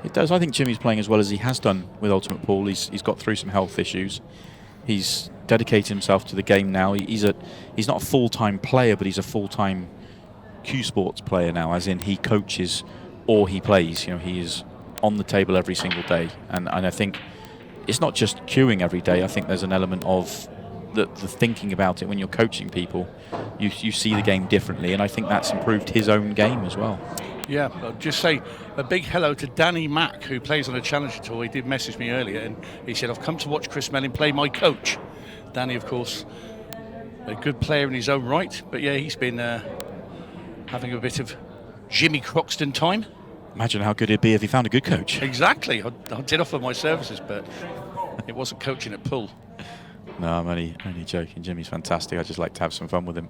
It does. I think Jimmy's playing as well as he has done with 𝗏𝗏𝗏𝗏. He's got through some health issues. He's dedicated himself to the game now. He's not a full-time player, but he's a full-time Q Sports player now, as in he coaches or he plays. You know, he is on the table every single day, and I think it's not just queuing every day. I think there's an element of the thinking about it. When you're coaching people, you see the game differently, and I think that's improved his own game as well. Yeah, I'll just say a big hello to Danny Mack, who plays on a Challenger Tour. He did message me earlier, and he said, I've come to watch Chris Melling play my coach. Danny, of course, a good player in his own right, but yeah, he's been having a bit of Jimmy Croxton time. Imagine how good it'd be if he found a good coach. Exactly. I did offer my services, but it wasn't coaching at pool. No, I'm only joking. Jimmy's fantastic. I just like to have some fun with him.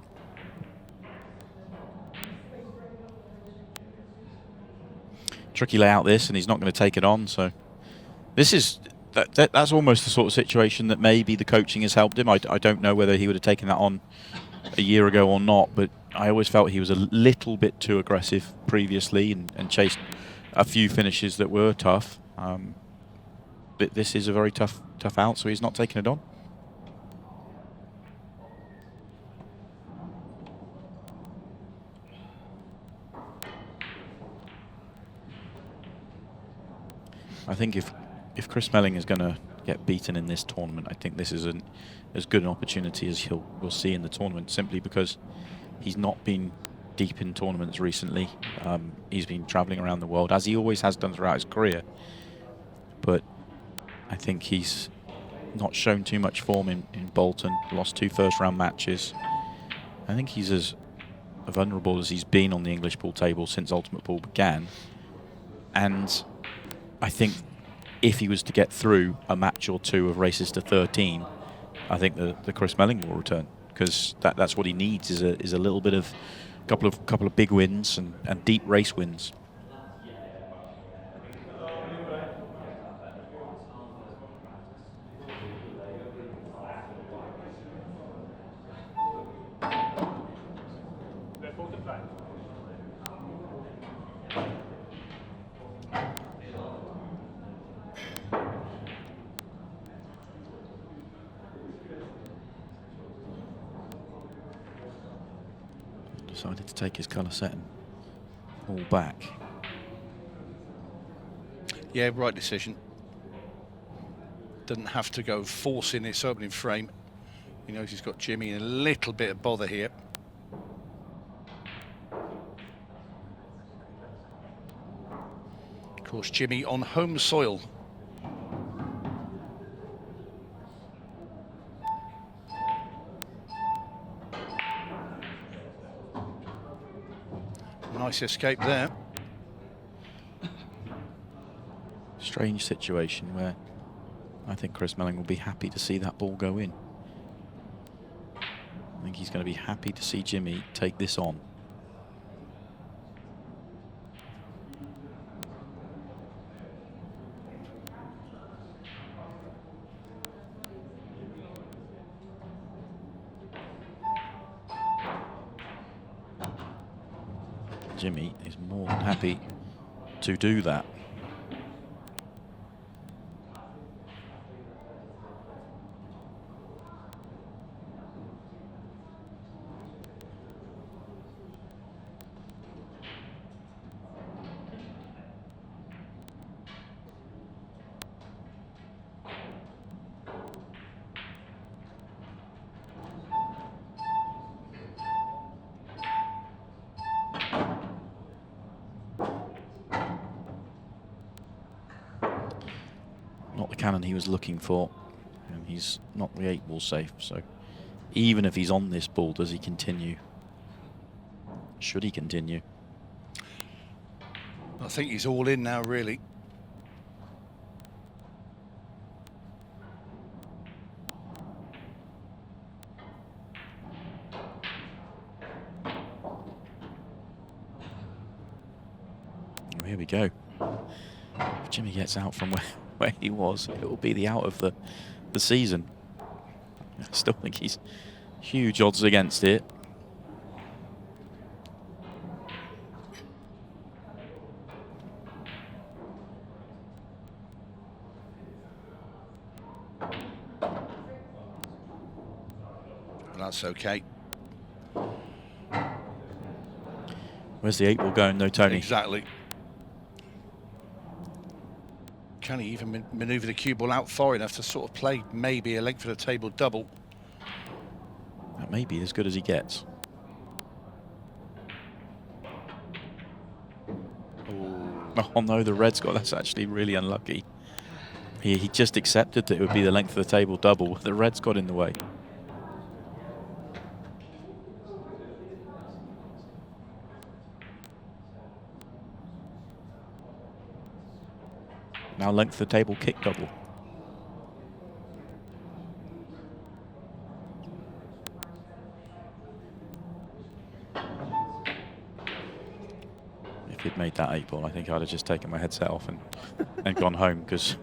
Tricky layout this, and he's not going to take it on. So this is that's almost the sort of situation that maybe the coaching has helped him. I don't know whether he would have taken that on a year ago or not, but I always felt he was a little bit too aggressive previously and chased a few finishes that were tough. But this is a very tough out, so he's not taking it on. I think if Chris Melling is going to get beaten in this tournament, I think this is as good an opportunity as we'll see in the tournament, simply because he's not been deep in tournaments recently. He's been travelling around the world, as he always has done throughout his career. But I think he's not shown too much form in Bolton, lost 2 first-round matches. I think he's as vulnerable as he's been on the English pool table since Ultimate Pool began. And I think if he was to get through a match or two of races to 13, I think the Chris Melling will return, because that's what he needs is a little bit of couple of big wins and deep race wins. Decided to take his colour setting all back. Yeah, right decision. Doesn't have to go forcing this opening frame. He knows he's got Jimmy in a little bit of bother here. Of course, Jimmy on home soil. Nice escape there. Strange situation where I think Chris Melling will be happy to see that ball go in. I think he's going to be happy to see Jimmy take this on. Jimmy is more than happy to do that. Not the cannon he was looking for, and he's not the 8-ball safe, so even if he's on this ball, does he continue? Should he continue? I think he's all in now, really. Here we go. If Jimmy gets out from where he was, it will be the out of the season. I still think he's huge odds against it. that's okay. Where's the 8-ball going, though, Tony? Exactly. Can he even manoeuvre the cue ball out far enough to sort of play maybe a length of the table double? That may be as good as he gets. Oh no, the red's got, that's actually really unlucky. He just accepted that it would be the length of the table double. The red's got in the way. Now length of the table kick double. If he'd made that 8-ball, I think I'd have just taken my headset off and gone home, because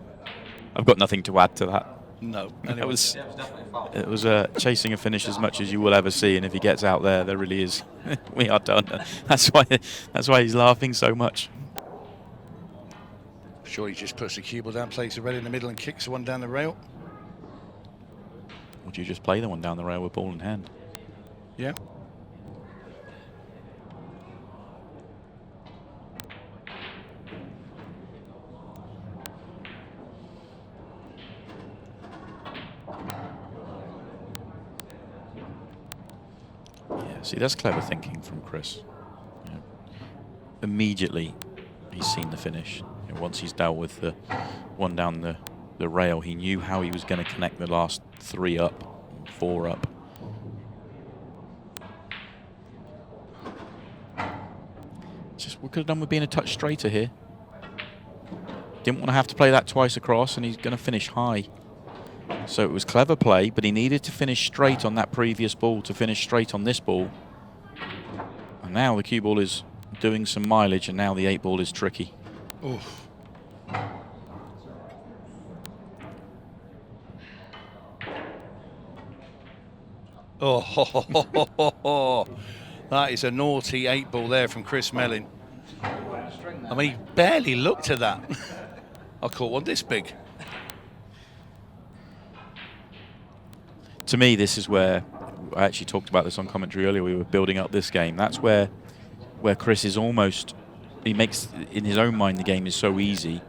I've got nothing to add to that. No. It was chasing a finish as much as you will ever see, and if he gets out there, there really is. We are done. That's why he's laughing so much. Sure, he just puts the cue ball down, plays the red in the middle, and kicks the one down the rail. Would you just play the one down the rail with ball in hand? Yeah. Yeah, see, that's clever thinking from Chris. You know, immediately, he's seen the finish. You know, once he's dealt with the one down the rail, he knew how he was going to connect the last 3 up, 4 up. Just, we could have done with being a touch straighter here. Didn't want to have to play that twice across, and he's going to finish high. So it was clever play, but he needed to finish straight on that previous ball to finish straight on this ball. And now the cue ball is doing some mileage, and now the 8-ball is tricky. Oof. Oh, ho, ho, ho, ho, ho, ho. That is a naughty 8-ball there from Chris Melling. I mean, he barely looked at that. I caught one this big. To me, this is where, I actually talked about this on commentary earlier, we were building up this game. That's where Chris is almost, he makes, in his own mind, the game is so easy,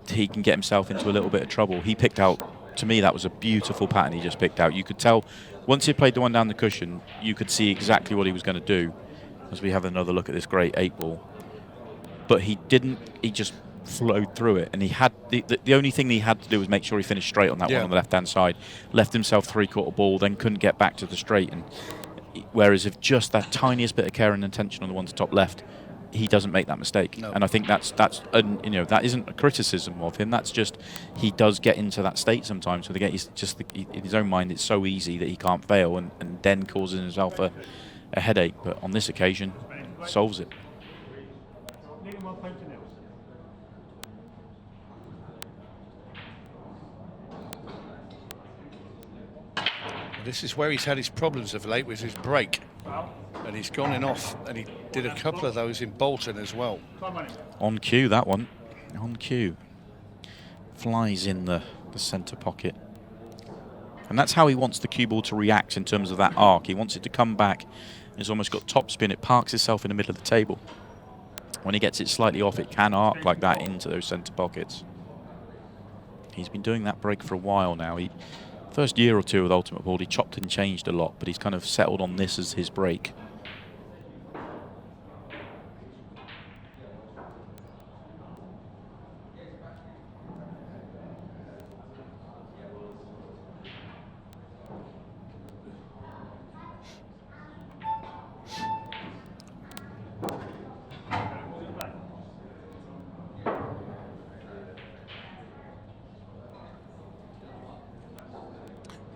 he can get himself into a little bit of trouble. He picked out, to me, that was a beautiful pattern he just picked out. You could tell, once he played the one down the cushion, you could see exactly what he was going to do, as we have another look at this great 8-ball. But he didn't, he just flowed through it, and he had, the only thing he had to do was make sure he finished straight on that one on the left-hand side, left himself 3/4 ball, then couldn't get back to the straight. And whereas if just that tiniest bit of care and intention on the one to top left, he doesn't make that mistake. No. And I think that's you know, that isn't a criticism of him. That's just, he does get into that state sometimes. So the game, he's just in his own mind, it's so easy that he can't fail, and then causes himself a headache. But on this occasion, solves it. This is where he's had his problems of late with his break. And he's gone in off, and he did a couple of those in Bolton as well. On cue, that one. On cue. Flies in the centre pocket. And that's how he wants the cue ball to react in terms of that arc. He wants it to come back. It's almost got top spin. It parks itself in the middle of the table. When he gets it slightly off, it can arc like that into those centre pockets. He's been doing that break for a while now. First year or two with Ultimate Ball, he chopped and changed a lot, but he's kind of settled on this as his break.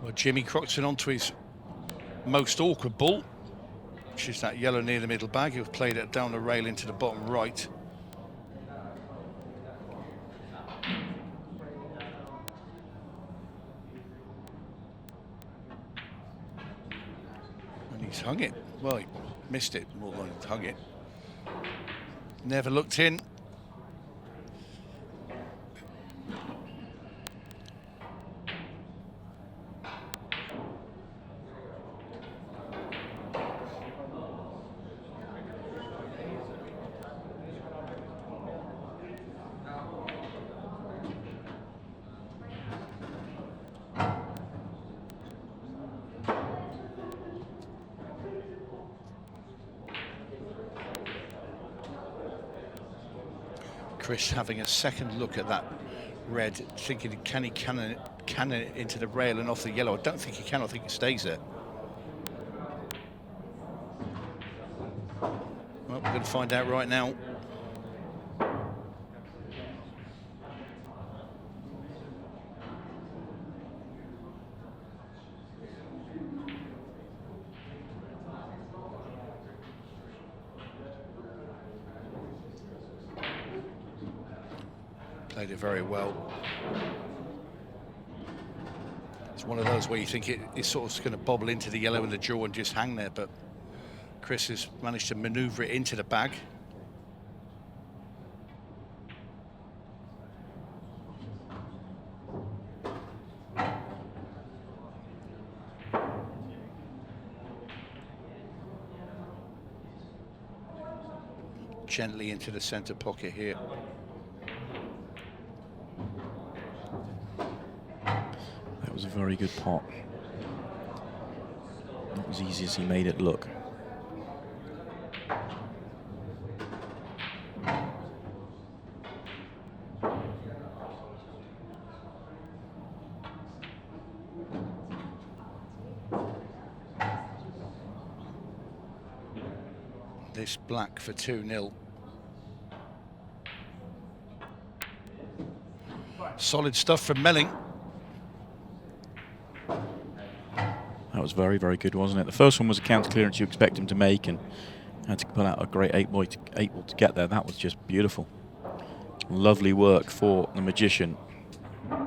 Well, Jimmy Croxton onto his most awkward ball, which is that yellow near the middle bag. He'll played it down the rail into the bottom right. And he's hung it. Well, he missed it more than hung it. Never looked in. Chris having a second look at that red, thinking, can he cannon it into the rail and off the yellow? I don't think he can. I think it stays there. Well, we're going to find out right now. Played it very well. It's one of those where you think it's sort of going to bobble into the yellow and the draw and just hang there, but Chris has managed to maneuver it into the bag. Gently into the center pocket here. That was a very good pot. Not as easy as he made it look. This black for 2-0. Solid stuff from Melling. That was very, very good, wasn't it? The first one was a counter clearance you expect him to make, and had to pull out a great 8-ball to get there. That was just beautiful. Lovely work for the magician. I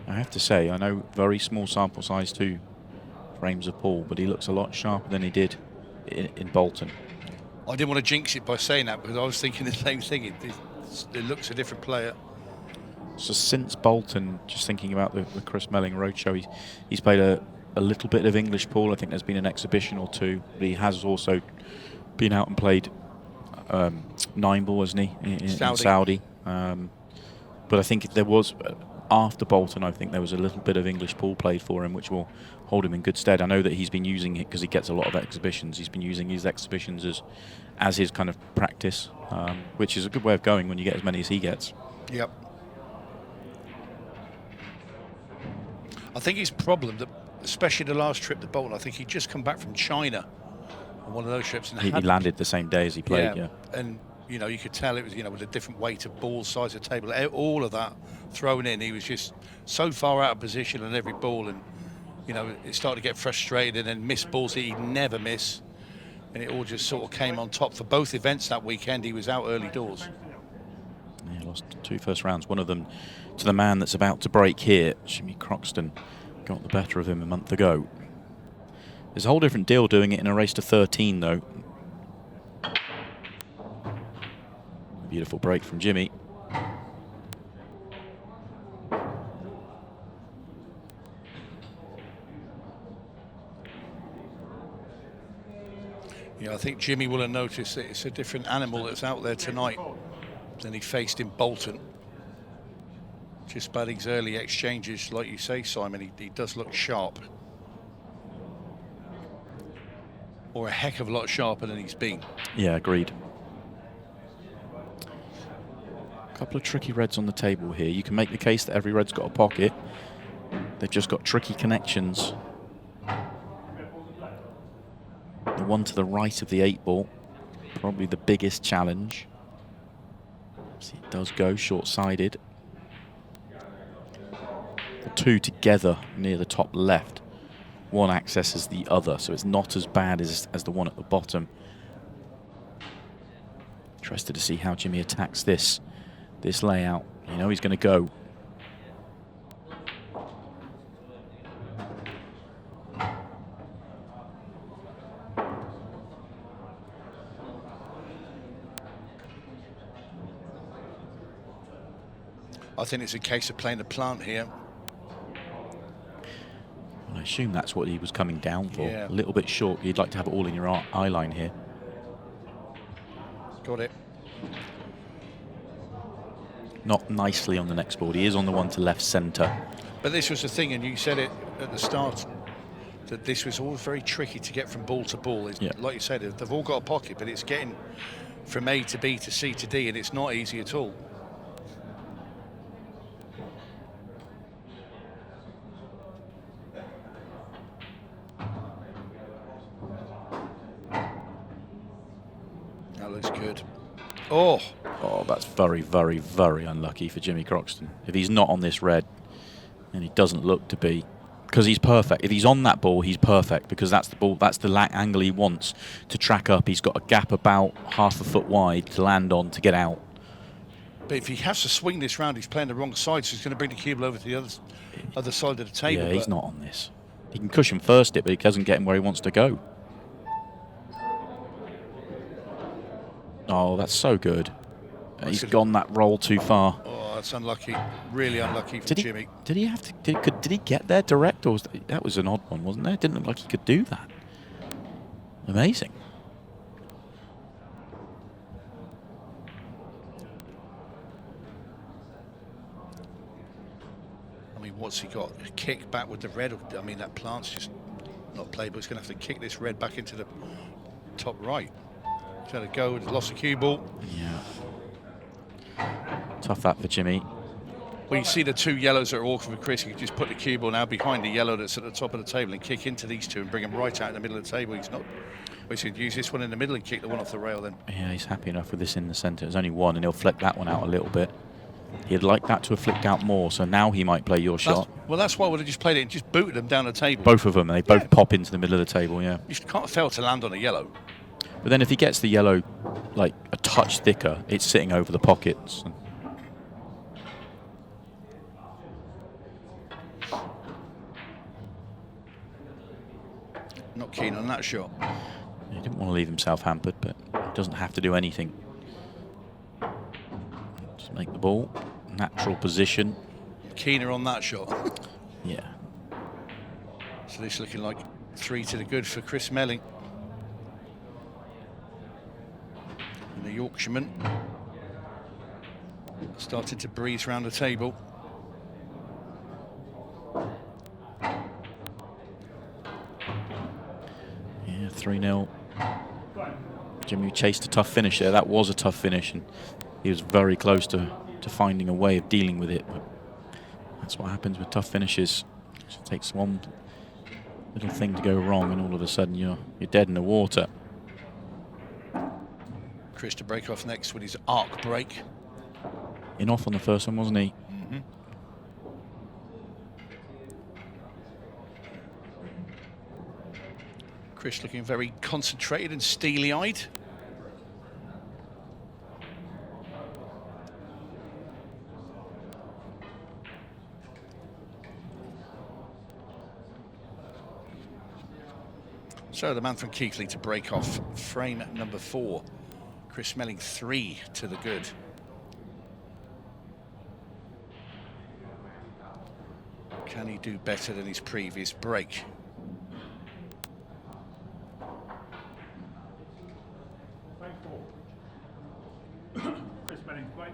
have to say, I know very small sample size, 2 frames of Paul, but he looks a lot sharper than he did in Bolton. I didn't want to jinx it by saying that, because I was thinking the same thing. It looks a different player. So since Bolton, just thinking about the Chris Melling roadshow, he's played a little bit of English pool. I think there's been an exhibition or 2, but he has also been out and played 9-ball, hasn't he, in Saudi. But I think there was, after Bolton, I think there was a little bit of English pool played for him, which will hold him in good stead. I know that he's been using it because he gets a lot of exhibitions. He's been using his exhibitions as his kind of practice, which is a good way of going when you get as many as he gets. Yep. I think his problem, that especially the last trip to Bolton, I think he'd just come back from China on one of those trips, and he landed the same day as he played. Yeah. And you know, you could tell it was, you know, with a different weight of ball, size of table, all of that thrown in. He was just so far out of position on every ball, and you know, it started to get frustrated, and then missed balls that he'd never miss, and it all just sort of came on top for both events that weekend. He was out early doors. Yeah, lost 2 first rounds. One of them to the man that's about to break here. Jimmy Croxton got the better of him a month ago. There's a whole different deal doing it in a race to 13, though. Beautiful break from Jimmy. Yeah, I think Jimmy will have noticed that it's a different animal that's out there tonight than he faced in Bolton. Just by these early exchanges, like you say, Simon, he does look sharp. Or a heck of a lot sharper than he's been. Yeah, agreed. A couple of tricky reds on the table here. You can make the case that every red's got a pocket. They've just got tricky connections. The one to the right of the 8-ball, probably the biggest challenge. See, it does go short-sided. The 2 together near the top left. One accesses the other, so it's not as bad as the one at the bottom. Interested to see how Jimmy attacks this layout. You know he's going to go. I think it's a case of playing the plant here. I assume that's what he was coming down for. Yeah. A little bit short. You'd like to have it all in your eye line here. Got it. Not nicely on the next board. He is on the one to left centre. But this was the thing, and you said it at the start, that this was all very tricky to get from ball to ball. Yeah. Like you said, they've all got a pocket, but it's getting from A to B to C to D, and it's not easy at all. That looks good. Oh, that's very, very, very unlucky for Jimmy Croxton. If he's not on this red, and he doesn't look to be, because he's perfect. If he's on that ball, he's perfect, because that's the ball, that's the angle he wants to track up. He's got a gap about half a foot wide to land on to get out. But if he has to swing this round, he's playing the wrong side, so he's going to bring the cue ball over to the other side of the table. Yeah, he's not on this. He can cushion first it, but he doesn't get him where he wants to go. Oh, that's so good. He's gone that roll too far. Oh, that's unlucky. Really unlucky for Jimmy. Did he have to? Did he get there direct, or that was an odd one, wasn't there? It didn't look like he could do that. Amazing. I mean, what's he got? A kick back with the red? I mean, that plant's just not played, but he's going to have to kick this red back into the top right. Trying to go with lost the cue ball. Yeah. Tough that for Jimmy. Well, you see the two yellows that are awkward for Chris. He can just put the cue ball now behind the yellow that's at the top of the table and kick into these two and bring them right out in the middle of the table. He's not. Well, he could use this one in the middle and kick the one off the rail then. Yeah, he's happy enough with this in the centre. There's only one, and he'll flick that one out a little bit. He'd like that to have flicked out more, so now he might play your shot. Well, that's why I would have just played it and just booted them down the table. Both of them, and they both pop into the middle of the table, yeah. You can't fail to land on a yellow. But then if he gets the yellow like a touch thicker, it's sitting over the pockets. Not keen on that shot. He didn't want to leave himself hampered, but he doesn't have to do anything. Just make the ball natural position. Keener on that shot. Yeah. So this looking like 3 to the good for Chris Melling. And the Yorkshireman started to breeze round the table. Yeah, 3-0. Jimmy chased a tough finish there. That was a tough finish, and he was very close to finding a way of dealing with it. But that's what happens with tough finishes. It takes one little thing to go wrong, and all of a sudden you're dead in the water. Chris to break off next with his arc break. In off on the first one, wasn't he? Mm-hmm. Chris looking very concentrated and steely-eyed. So the man from Keighley to break off frame number 4. Chris Melling 3 to the good. Can he do better than his previous break? Chris Melling's break.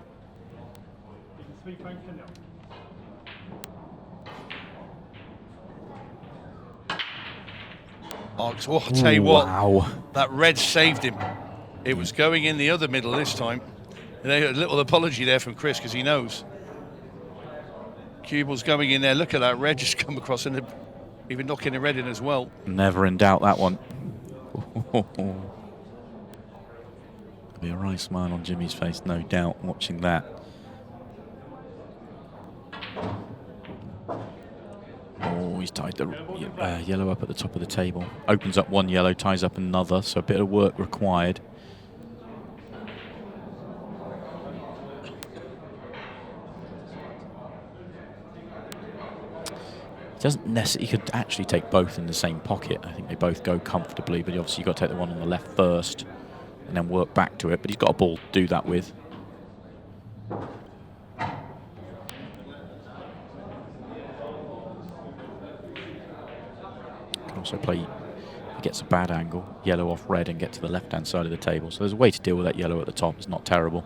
3 frames to 0. Oh, I'll tell you what, wow. that red saved him. It was going in the other middle this time. And a little apology there from Chris, because he knows. Cue ball's going in there. Look at that red just come across, and even knocking the red in as well. Never in doubt, that one. There'll be a wry smile on Jimmy's face, no doubt, watching that. Oh, he's tied the yellow up at the top of the table. Opens up one yellow, ties up another, so a bit of work required. Doesn't necessarily, he could actually take both in the same pocket. I think they both go comfortably, but obviously you've got to take the one on the left first and then work back to it. But he's got a ball to do that with. Can also play, he gets a bad angle, yellow off red, and get to the left-hand side of the table. So there's a way to deal with that yellow at the top. It's not terrible.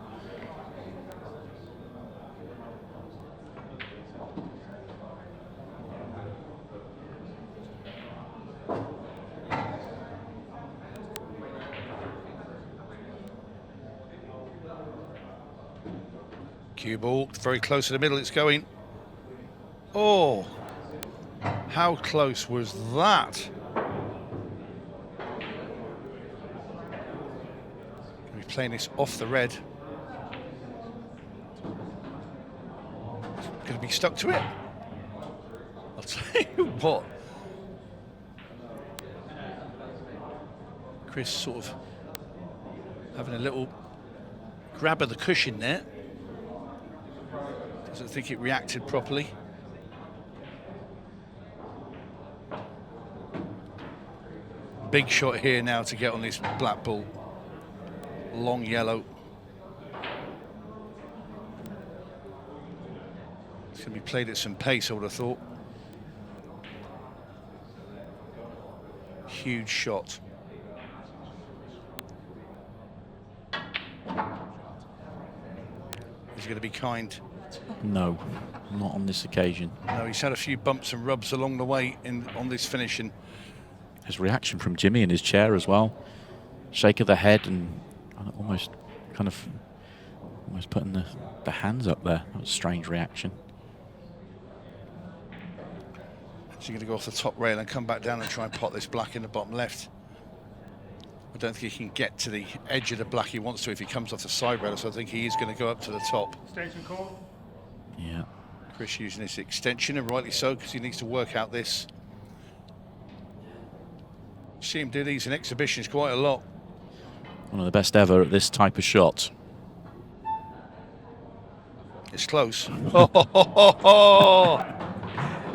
Cue ball, very close to the middle, it's going. Oh, how close was that? We're playing this off the red. Going to be stuck to it. I'll tell you what. Chris sort of having a little grab of the cushion there. Doesn't think it reacted properly. Big shot here now to get on this black ball. Long yellow. It's going to be played at some pace, I would have thought. Huge shot. He's going to be kind. No, not on this occasion. No, he's had a few bumps and rubs along the way on this finish. And his reaction from Jimmy in his chair as well. Shake of the head and almost putting the hands up there. That was a strange reaction. He's going to go off the top rail and come back down and try and pot this black in the bottom left. I don't think he can get to the edge of the black he wants to if he comes off the side rail, so I think he is going to go up to the top. Extension call. Yeah. Chris using his extension, and rightly so, because he needs to work out this. See him do these in exhibitions quite a lot. One of the best ever at this type of shot. It's close.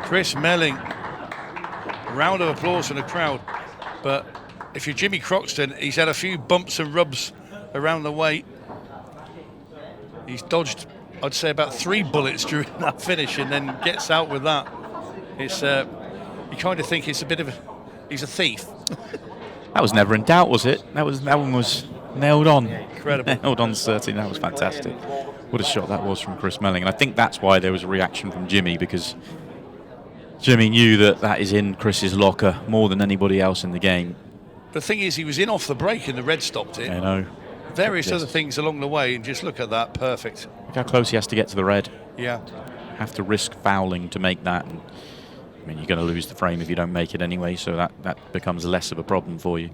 Chris Melling. Round of applause from the crowd. But if you're Jimmy Croxton, he's had a few bumps and rubs around the way. He's dodged, I'd say, about 3 bullets during that finish, and then gets out with that. It's you kind of think it's a bit of he's a thief. That was never in doubt, was it? That one was nailed on. Incredible. Nailed on, certainly. That was fantastic. What a shot that was from Chris Melling. And I think that's why there was a reaction from Jimmy, because Jimmy knew that is in Chris's locker more than anybody else in the game. The thing is, he was in off the break and the red stopped it. I know. Various other things along the way, and just look at that, perfect. Look how close he has to get to the red. Yeah. Have to risk fouling to make that. And, I mean, you're going to lose the frame if you don't make it anyway, so that becomes less of a problem for you.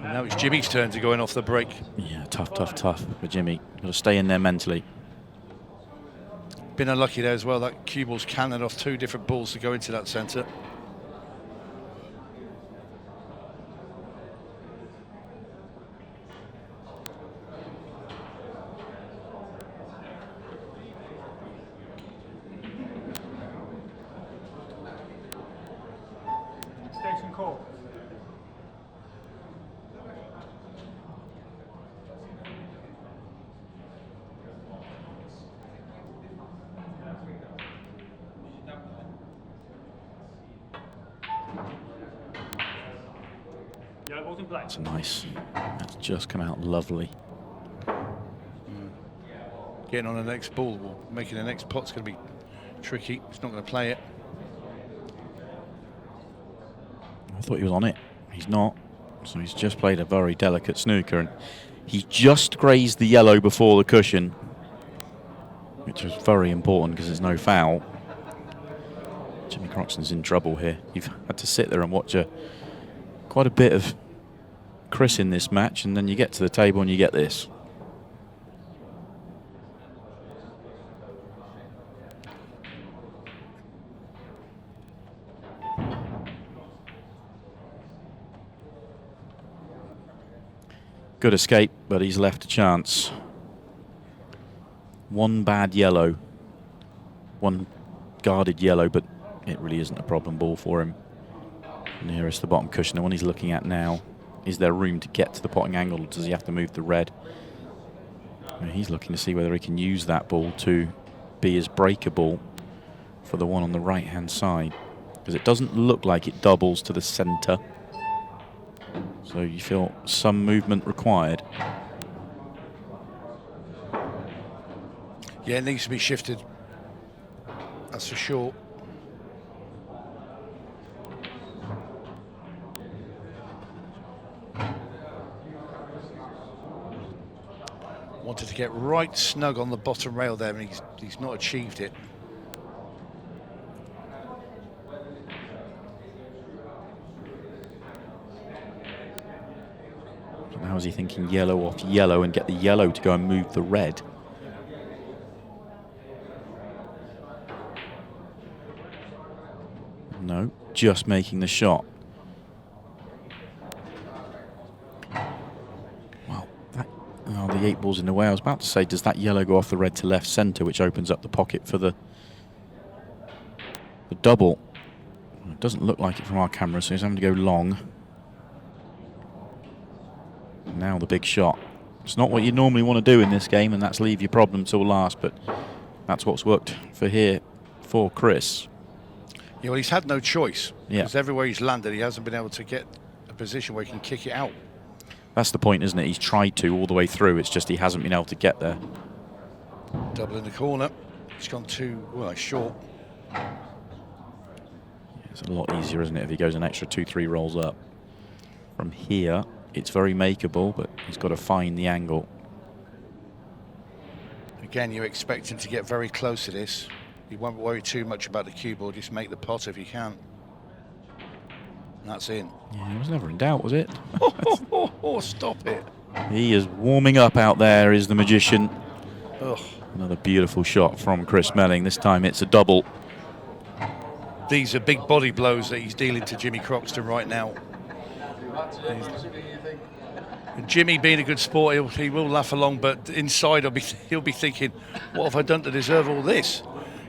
Now it's Jimmy's turn to go in off the break. Yeah, tough for Jimmy. Got to stay in there mentally. Been unlucky there as well. That cue ball's cannoned off 2 different balls to go into that centre. Extension call. That's nice. That's just come out lovely. Getting on the next ball, making the next pot's going to be tricky. He's not going to play it. I thought he was on it. He's not. So he's just played a very delicate snooker, and he just grazed the yellow before the cushion, which was very important because there's no foul. Jimmy Croxton's in trouble here. You've had to sit there and watch quite a bit of Chris in this match, and then you get to the table and you get this. Good escape, but he's left a chance. One bad yellow, one guarded yellow, but it really isn't a problem ball for him. Nearest the bottom cushion, the one he's looking at now is there room to get to the potting angle, or does he have to move the red? And he's looking to see whether he can use that ball to be his breaker ball for the one on the right-hand side, because it doesn't look like it doubles to the centre. So you feel some movement required. Yeah, it needs to be shifted. That's for sure. Wanted to get right snug on the bottom rail there, and he's not achieved it. So now is he thinking yellow off yellow and get the yellow to go and move the red? No, just making the shot. Well, the 8-ball's in the way. I was about to say, does that yellow go off the red to left centre, which opens up the pocket for the double? It doesn't look like it from our camera, so he's having to go long. Now the big shot. It's not what you normally want to do in this game, and that's leave your problem till last, but that's what's worked for here for Chris. Yeah, well, he's had no choice. Yeah. Because everywhere he's landed, he hasn't been able to get a position where he can kick it out. That's the point, isn't it? He's tried to all the way through. It's just he hasn't been able to get there. Double in the corner. He's gone too short. It's a lot easier, isn't it, if he goes an extra 2-3 rolls up. From here, it's very makeable, but he's got to find the angle. Again, you expect him to get very close to this. He won't worry too much about the cue ball, just make the pot if he can. And that's in. Yeah, he was never in doubt, was it? Stop it. He is warming up out there, is the magician. Ugh. Another beautiful shot from Chris Melling. This time it's a double. These are big body blows that he's dealing to Jimmy Croxton right now. And Jimmy, being a good sport, he will laugh along, but inside he'll be thinking, what have I done to deserve all this?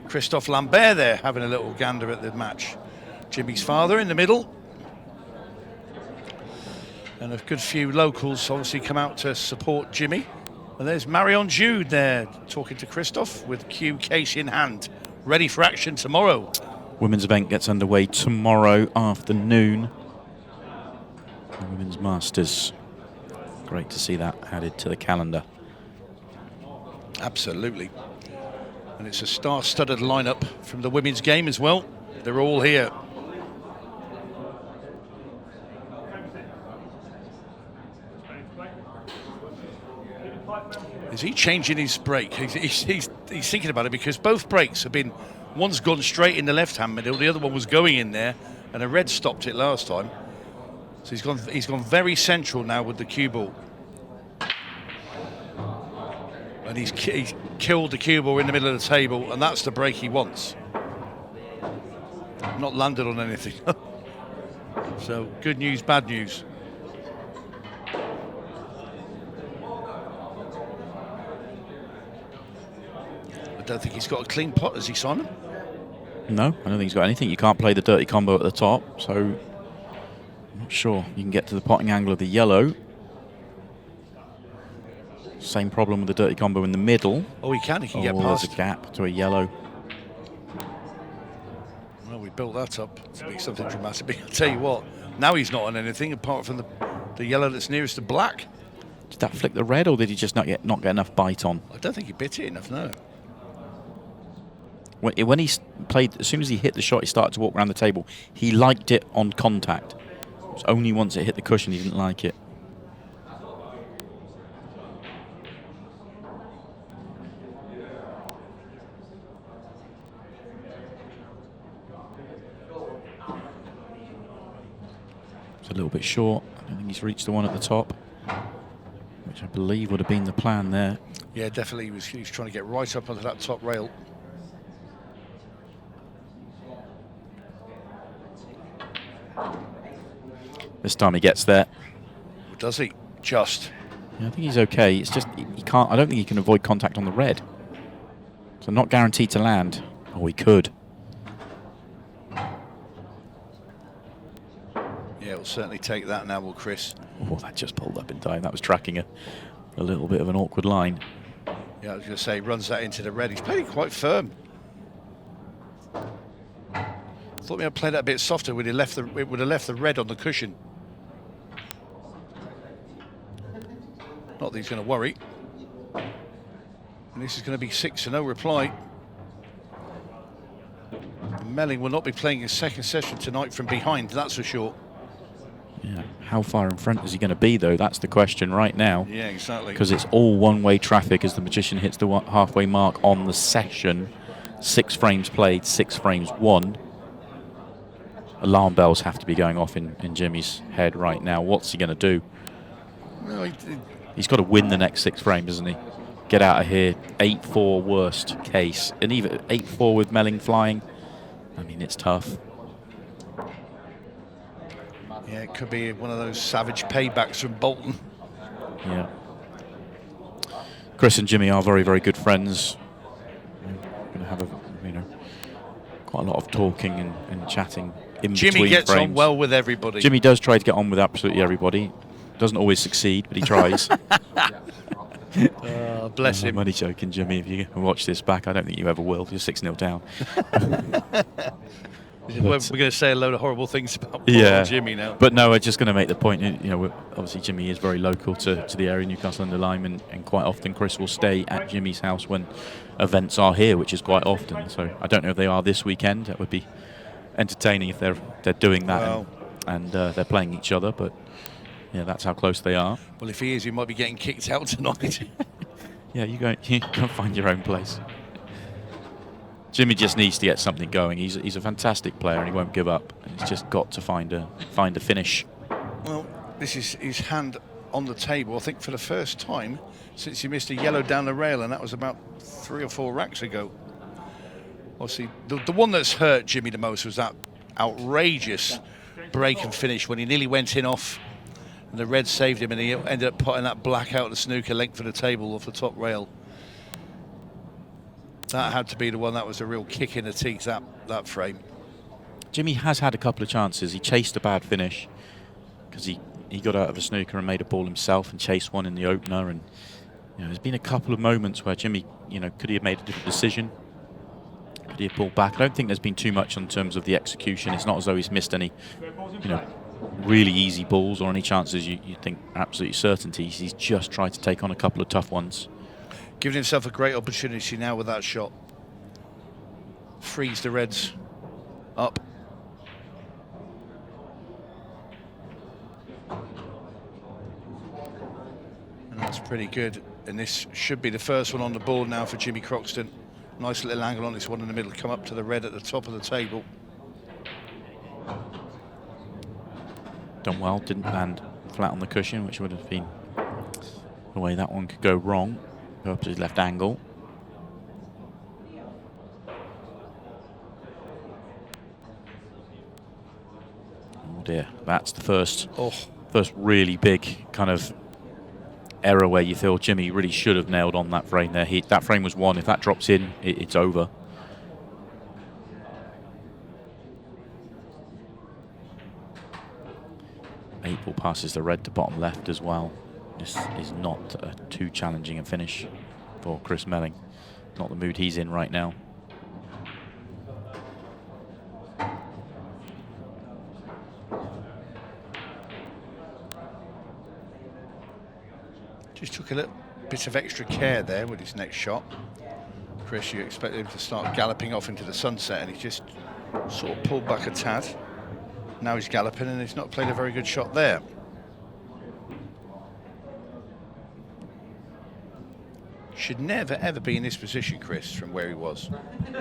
Christophe Lambert there having a little gander at the match. Jimmy's father in the middle. And a good few locals obviously come out to support Jimmy. And there's Marion Jude there talking to Christophe with cue case in hand, ready for action tomorrow. Women's event gets underway tomorrow afternoon. The Women's Masters. Great to see that added to the calendar. Absolutely. And it's a star-studded lineup from the women's game as well. They're all here. Is he changing his break? He's thinking about it, because both breaks have been, one's gone straight in the left-hand middle, the other one was going in there, and a red stopped it last time. So he's gone very central now with the cue ball. And he's killed the cue ball in the middle of the table, and that's the break he wants. Not landed on anything. So good news, bad news. I don't think he's got a clean pot, has he, Simon? No, I don't think he's got anything. You can't play the dirty combo at the top, so I'm not sure you can get to the potting angle of the yellow. Same problem with the dirty combo in the middle. Oh, he can get past. There's a gap to a yellow. Well, we built that up to be something dramatic. But I'll tell you what, now he's not on anything apart from the yellow that's nearest to black. Did that flick the red, or did he just not get enough bite on? I don't think he bit it enough, no. When he played, as soon as he hit the shot, he started to walk around the table. He liked it on contact. It was only once it hit the cushion he didn't like it. It's a little bit short. I don't think he's reached the one at the top, which I believe would have been the plan there. Yeah, definitely. He was trying to get right up onto that top rail. This time he gets there. Does he? Just. Yeah, I think he's okay. It's just he can't. I don't think he can avoid contact on the red. So not guaranteed to land. Oh, he could. Yeah, well, certainly take that now, will Chris? Oh, that just pulled up in time. That was tracking a little bit of an awkward line. Yeah, I was going to say, runs that into the red. He's playing quite firm. Thought we had played that a bit softer. It would have left the red on the cushion. Not that he's going to worry. And this is going to be 6 to no reply. Melling will not be playing his second session tonight from behind, that's for sure. Yeah. How far in front is he going to be, though? That's the question right now. Yeah, exactly. Because it's all one-way traffic as the magician hits the halfway mark on the session. 6 frames played, 6 frames won. Alarm bells have to be going off in Jimmy's head right now. What's he going to do? No, He's got to win the next 6 frames, doesn't he? Get out of here. 8-4 worst case. And even 8-4 with Melling flying. I mean, it's tough. Yeah, it could be one of those savage paybacks from Bolton. Yeah. Chris and Jimmy are very, very good friends. We're going to have quite a lot of talking and chatting in between Jimmy gets frames. on well with everybody. Jimmy does try to get on with absolutely everybody. Doesn't always succeed, but he tries. Bless him. I'm only joking, Jimmy. If you watch this back, I don't think you ever will. You're 6-0 down. We're going to say a load of horrible things about Paul and Jimmy now. But no, we're just going to make the point. Obviously Jimmy is very local to the area, Newcastle under Lyme, and quite often Chris will stay at Jimmy's house when events are here, which is quite often. So I don't know if they are this weekend. That would be entertaining if they're doing that and they're playing each other. But yeah, that's how close they are. Well, if he is, he might be getting kicked out tonight. Yeah, you go find your own place. Jimmy just needs to get something going. He's a fantastic player and he won't give up. And he's just got to find a finish. Well, this is his hand on the table, I think, for the first time since he missed a yellow down the rail, and that was about 3 or 4 racks ago. Obviously, the one that's hurt Jimmy the most was that outrageous break and finish when he nearly went in off, and the red saved him, and he ended up putting that black out of the snooker length of the table off the top rail. That had to be the one that was a real kick in the teeth, that frame. Jimmy has had a couple of chances. He chased a bad finish because he got out of a snooker and made a ball himself and chased one in the opener. And there's been a couple of moments where Jimmy, could he have made a different decision? Could he have pulled back? I don't think there's been too much in terms of the execution. It's not as though he's missed any, really easy balls or any chances you think absolutely certainties. He's just tried to take on a couple of tough ones. Giving himself a great opportunity now with that shot. Frees the Reds up. And that's pretty good. And this should be the first one on the board now for Jimmy Croxton. Nice little angle on this one in the middle. Come up to the red at the top of the table. Done well, didn't land flat on the cushion, which would have been the way that one could go wrong. Go up to his left angle. Oh dear, that's the first really big kind of error where you feel Jimmy really should have nailed on that frame there. That frame was 1. If that drops in, it's over. Eightball passes the red to bottom left as well. This is not too challenging a finish for Chris Melling. Not the mood he's in right now. Just took a little bit of extra care there with his next shot. Chris, you expect him to start galloping off into the sunset, and he just sort of pulled back a tad. Now he's galloping, and he's not played a very good shot there. Should never, ever be in this position, Chris, from where he was. Just going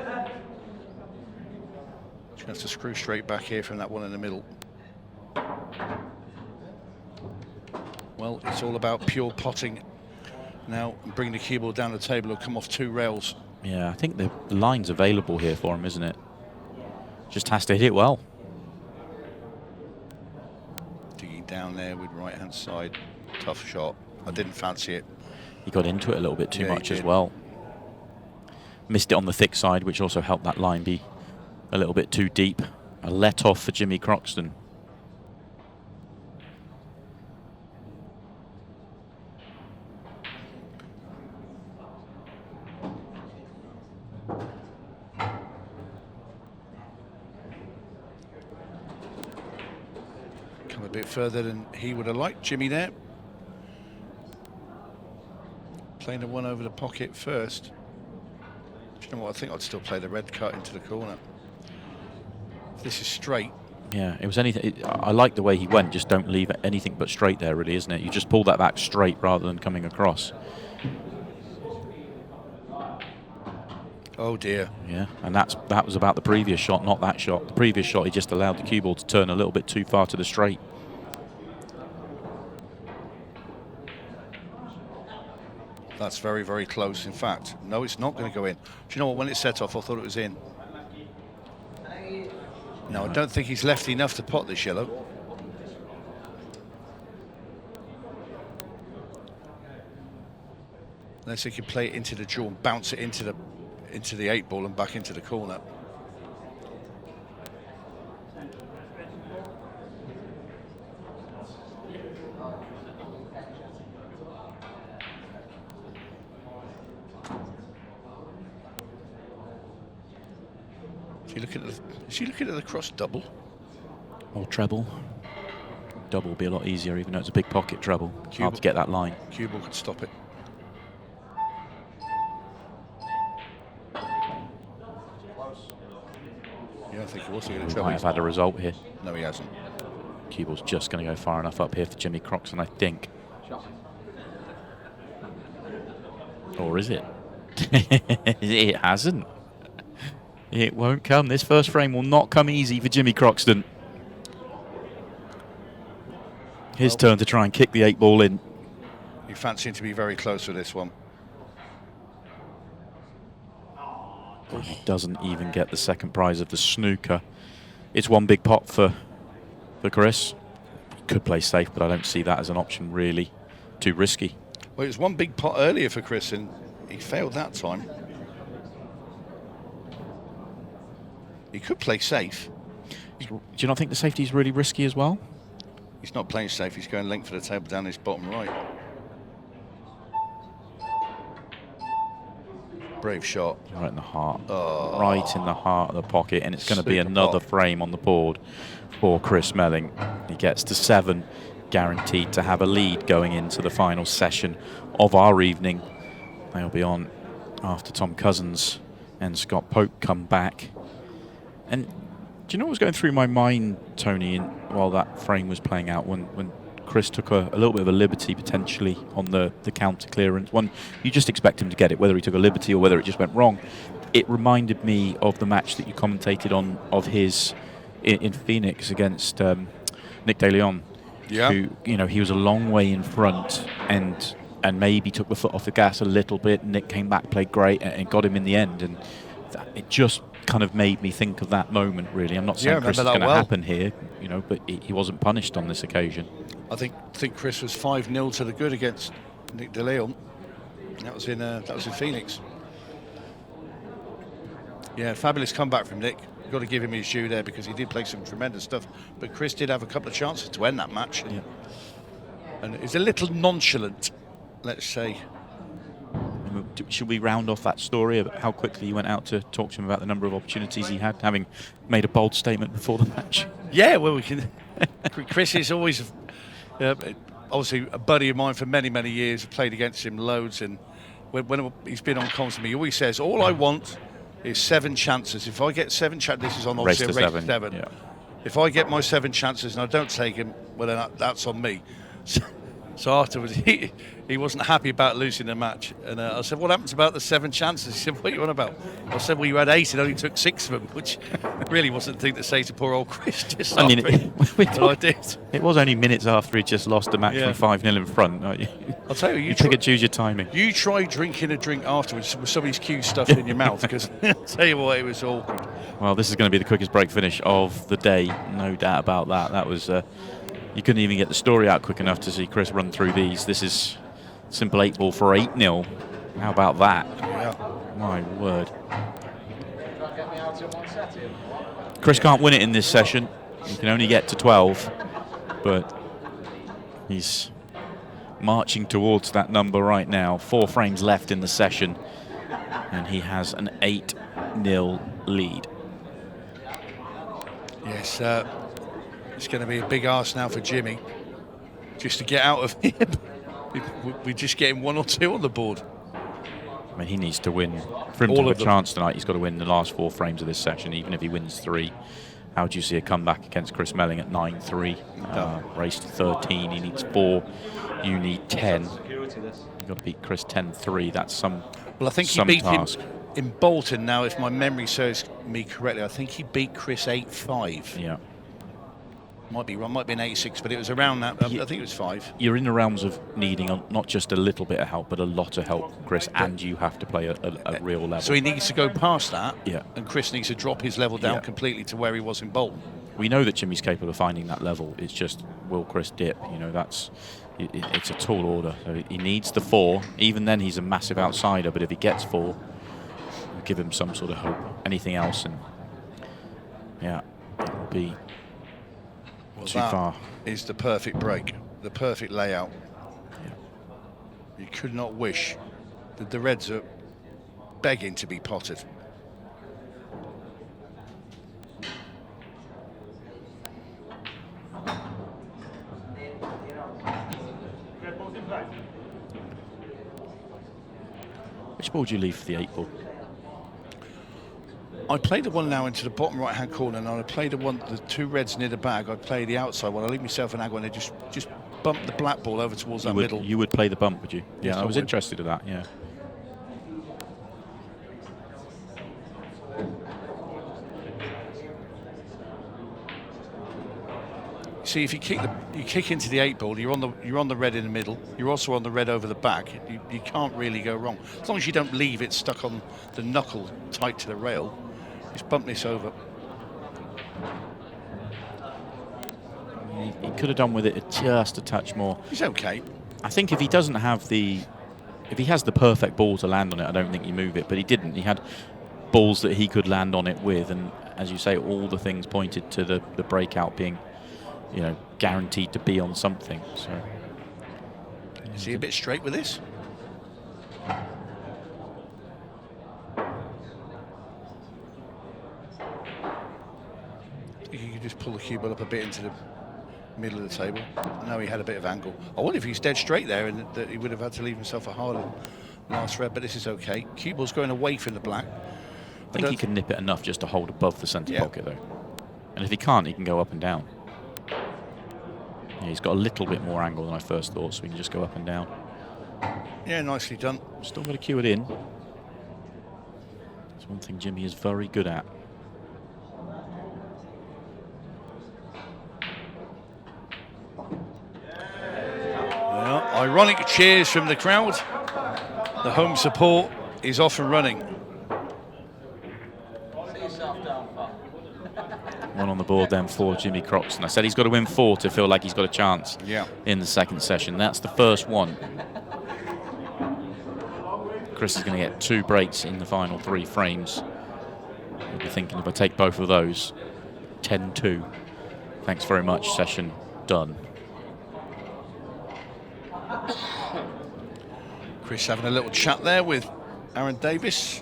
to have to screw straight back here from that one in the middle. Well, it's all about pure potting now, and bring the cue ball down the table and come off 2 rails. Yeah, I think the line's available here for him, isn't it? Just has to hit it well. Digging down there with right-hand side. Tough shot. I didn't fancy it. He got into it a little bit too much as did. well. Missed it on the thick side, which also helped that line be a little bit too deep. A let off for Jimmy Croxton. bit further than he would have liked. Jimmy there. Playing the one over the pocket first. Do you know what? I think I'd still play the red cut into the corner. If this is straight. Yeah, it was anything. I like the way he went. Just don't leave anything but straight there, really, isn't it? You just pull that back straight rather than coming across. Oh dear. Yeah, and that was about the previous shot, not that shot. The previous shot, he just allowed the cue ball to turn a little bit too far to the straight. That's very, very close. In fact, no, it's not going to go in. Do you know what? When it set off, I thought it was in. No, I don't think he's left enough to pot this yellow. Unless he can play it into the draw and bounce it into the 8-ball and back into the corner. Is he looking at the cross double? Or treble. Double will be a lot easier, even though it's a big pocket treble. Hard to get that line. Cue-ball could stop it. Yeah, I think he was going to He trouble. might have had a result here. No, he hasn't. Cue ball's just going to go far enough up here for Jimmy Croxton, I think. Or is it? It hasn't. It won't come. This first frame will not come easy for Jimmy Croxton. His turn to try and kick the 8-ball in. You fancy him to be very close with this one. He doesn't even get the second prize of the snooker. It's one big pot for Chris. He could play safe, but I don't see that as an option, really. Too risky. Well, it was one big pot earlier for Chris, and he failed that time. He could play safe. Do you not think the safety is really risky as well? He's not playing safe. He's going length for the table down his bottom right. Brave shot. Right in the heart. Oh. Right in the heart of the pocket, and it's going to be Super another pot. frame on the board for Chris Melling. He gets to 7, guaranteed to have a lead going into the final session of our evening. They'll be on after Tom Cousins and Scott Pope come back. And do you know what was going through my mind, Tony, while that frame was playing out, when Chris took a little bit of a liberty potentially on the counter clearance? One, you just expect him to get it, whether he took a liberty or whether it just went wrong. It reminded me of the match that you commentated on of his in Phoenix against Nick De Leon. Yeah. Who, you know, he was a long way in front and maybe took the foot off the gas a little bit. Nick came back, played great, and got him in the end. And it just kind of made me think of that moment, really. I'm not saying Chris is going to happen here, you know, but he wasn't punished on this occasion. I think Chris was 5-0 to the good against Nick De Leon. That was in Phoenix. Yeah, fabulous comeback from Nick. You've got to give him his due there because he did play some tremendous stuff. But Chris did have a couple of chances to end that match. Yeah. And it was a little nonchalant, let's say. Should we round off that story about how quickly you went out to talk to him about the number of opportunities he had, having made a bold statement before the match? Yeah, well, we can. Chris is always, obviously, a buddy of mine for many, many years. I've played against him loads, and when he's been on comms with me, he always says, all I want is 7 chances. If I get 7 chances, this is on obviously a race to 7. Yeah. If I get my 7 chances and I don't take him, well, then that's on me. So afterwards, he wasn't happy about losing the match. And I said, what happens about the 7 chances? He said, what are you on about? I said, well, you had 8 and only took 6 of them, which really wasn't the thing to say to poor old Chris. Just I mean, I did. It was only minutes after he just lost the match Yeah. from 5-0 in front. I'll tell you, you pick and choose your timing. You try drinking a drink afterwards with some of these Q stuff in your mouth, because I'll tell you what, it was awkward. Well, this is going to be the quickest break finish of the day, no doubt about that. That was... you couldn't even get the story out quick enough to see Chris run through these. This is simple 8-ball for 8-0. How about that? Yeah. My word. Chris can't win it in this session. He can only get to 12, but he's marching towards that number right now. 4 frames left in the session, and he has an 8-0 lead. Yes, It's going to be a big ask now for Jimmy, just to get out of here. We're just getting 1 or 2 on the board. I mean, he needs to win. For him to have a chance tonight, he's got to win the last 4 frames of this session, even if he wins 3. How do you see a comeback against Chris Melling at 9-3? Race to 13, he needs 4. You need 10. You've got to beat Chris 10-3. That's some Well, I think he beat task. him in Bolton now, if my memory serves me correctly. I think he beat Chris 8-5. Yeah. Might be wrong, might be an 8-6, but it was around that. I think it was 5. You're in the realms of needing not just a little bit of help, but a lot of help, Chris, and you have to play a real level. So he needs to go past that, yeah. And Chris needs to drop his level down completely to where he was in Bolton. We know that Jimmy's capable of finding that level. It's just, will Chris dip? You know, it's a tall order. So he needs the 4. Even then, he's a massive outsider. But if he gets 4, we'll give him some sort of hope. Anything else, and yeah, it will be too far. Is the perfect break, the perfect layout. Yeah. You could not wish that the Reds are begging to be potted. Which ball do you leave for the 8-ball? I play the one now into the bottom right-hand corner, and I play the 2 Reds near the bag. I play the outside one. I leave myself an angle, and I just bump the black ball over towards that middle. You would play the bump, would you? Yes, Yeah, I was interested in that. Yeah. See, if you kick into the 8-ball, you're on the red in the middle. You're also on the red over the back. You can't really go wrong as long as you don't leave it stuck on the knuckle tight to the rail. Just bump this over. He could have done with it just a touch more. He's okay. I think if he doesn't have if he has the perfect ball to land on it, I don't think you move it. But he didn't. He had balls that he could land on it with, and as you say, all the things pointed to the breakout being, you know, guaranteed to be on something. So, is he a bit straight with this? You could just pull the cue ball up a bit into the middle of the table. No, he had a bit of angle. I wonder if he's dead straight there, and that he would have had to leave himself a hard last red. But this is okay. Cue ball's going away from the black. I think he can nip it enough just to hold above the centre pocket, though. And if he can't, he can go up and down. Yeah, he's got a little bit more angle than I first thought, so he can just go up and down. Yeah, nicely done. Still got to cue it in. It's one thing Jimmy is very good at. Well, ironic cheers from the crowd. The home support is off and running. One on the board then for Jimmy Croxton. I said he's got to win 4 to feel like he's got a chance in the second session. That's the first one. Chris is going to get 2 breaks in the final 3 frames. You'll be thinking, if I take both of those, 10-2. Thanks very much, session done. Chris having a little chat there with Aaron Davis.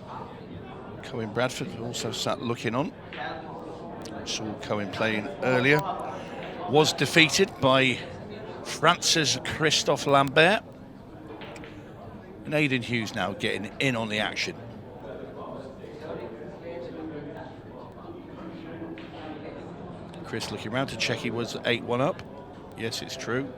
Cohen Bradford also sat looking on. Saw Cohen playing earlier. Was defeated by France's Christophe Lambert. And Aidan Hughes now getting in on the action. Chris looking around to check he was 8-1 up. Yes, it's true.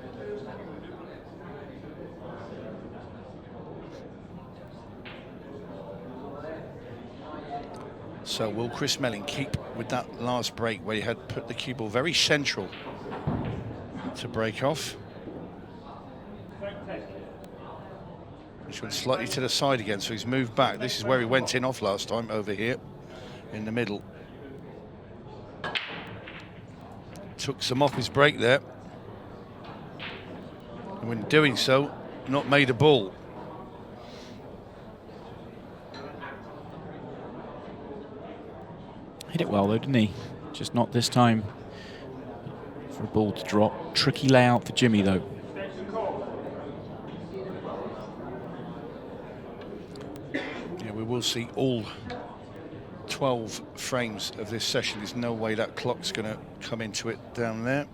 So will Chris Melling keep with that last break where he had put the cue ball very central to break off? Which went slightly to the side again, so he's moved back. This is where he went in off last time, over here in the middle. Took some off his break there. And when doing so, not made a ball. Hit it well though, didn't he? Just not this time for a ball to drop. Tricky layout for Jimmy though. Yeah, we will see all 12 frames of this session. There's no way that clock's going to come into it down there.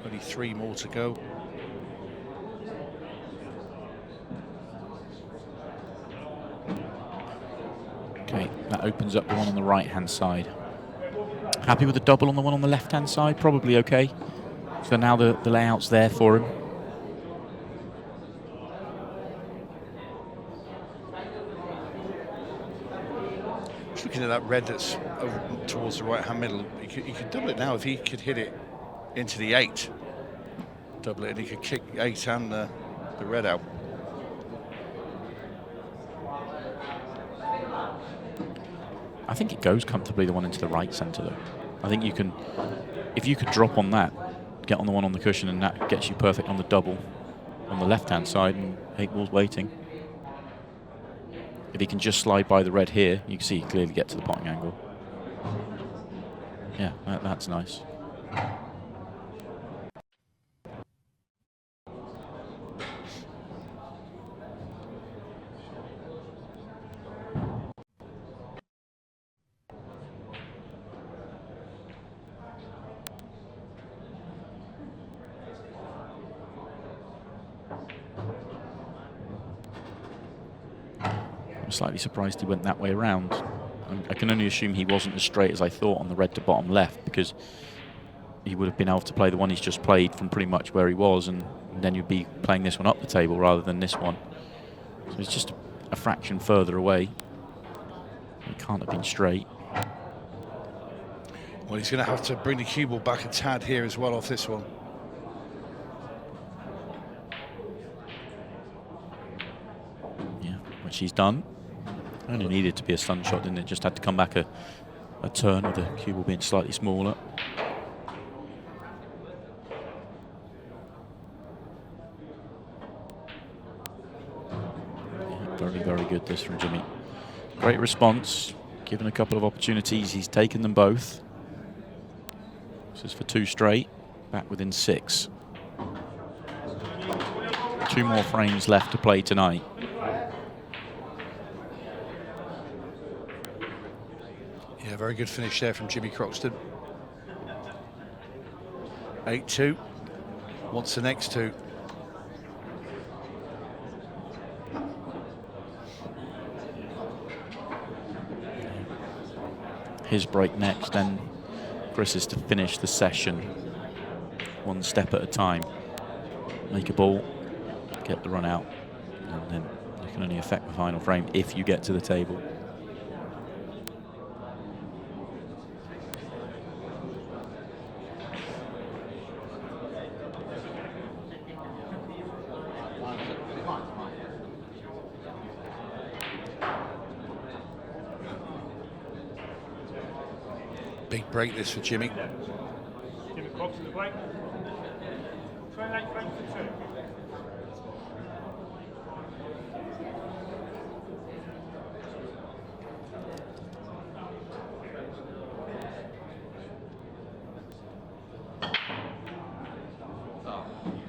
Only 3 more to go. Okay, that opens up the one on the right-hand side. Happy with the double on the one on the left-hand side? Probably okay. So now the layout's there for him. Just looking at that red that's over towards the right-hand middle, he could double it now if he could hit it into the 8. Double it, and he could kick 8 and the red out. I think it goes comfortably the one into the right centre though. I think you can, if you could drop on that, get on the one on the cushion, and that gets you perfect on the double on the left-hand side, and 8-ball's waiting. If he can just slide by the red here, you can see he clearly get to the potting angle. Yeah, that's nice. Slightly surprised he went that way around. I can only assume he wasn't as straight as I thought on the red to bottom left, because he would have been able to play the one he's just played from pretty much where he was, and then you'd be playing this one up the table rather than this one. So it's just a fraction further away. He can't have been straight. Well, he's going to have to bring the cue ball back a tad here as well off this one. Yeah, which he's done. Only needed to be a stun shot, didn't it? Just had to come back a turn with the cue ball being slightly smaller. Yeah, very, very good this from Jimmy. Great response. Given a couple of opportunities, he's taken them both. This is for 2 straight, back within 6. 2 more frames left to play tonight. Yeah, very good finish there from Jimmy Croxton. 8-2. Wants the next 2. His break next, then Chris is to finish the session 1 step at a time. Make a ball, get the run out, and then you can only affect the final frame if you get to the table. Big break this for Jimmy. Jimmy Croxton to the break. 28 frames for 2.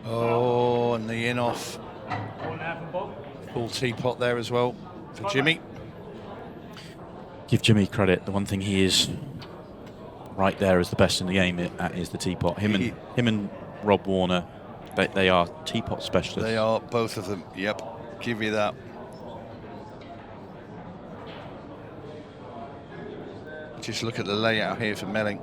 Oh, and the in off. 1.5 ball. Full teapot there as well for Jimmy. Give Jimmy credit. The one thing he is right there as the best in the game is the teapot. Him and Rob Warner, they are teapot specialists. They are, both of them. Yep, give you that. Just look at the layout here for Melling.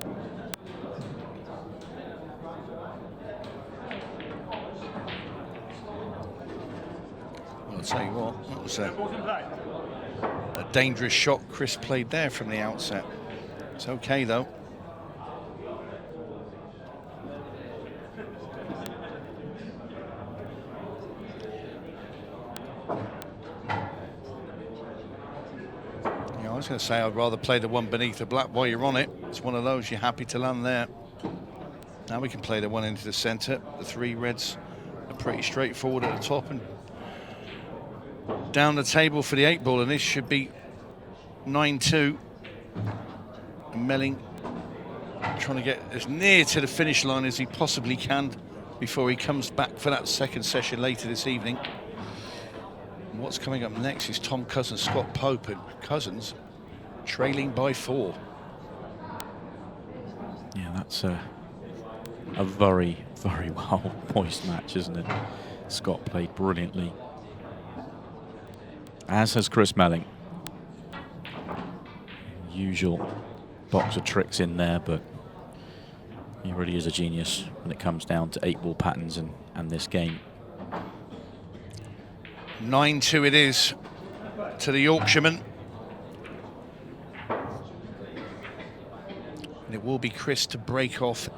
Well, I'll tell you what, that was a dangerous shot Chris played there from the outset. It's okay though. I was going to say I'd rather play the one beneath the black while you're on it. It's one of those, you're happy to land there. Now we can play the one into the centre. The 3 reds are pretty straightforward at the top and down the table for the 8-ball, and this should be 9-2. And Melling trying to get as near to the finish line as he possibly can before he comes back for that second session later this evening. What's coming up next is Tom Cousins, Scott Pope, and Cousins trailing by 4. Yeah, that's a very, very well poised match, isn't it? Scott played brilliantly, as has Chris Melling. Usual box of tricks in there, but he really is a genius when it comes down to 8-ball patterns and this game. 9-2 it is to the Yorkshireman. And it will be Chris to break off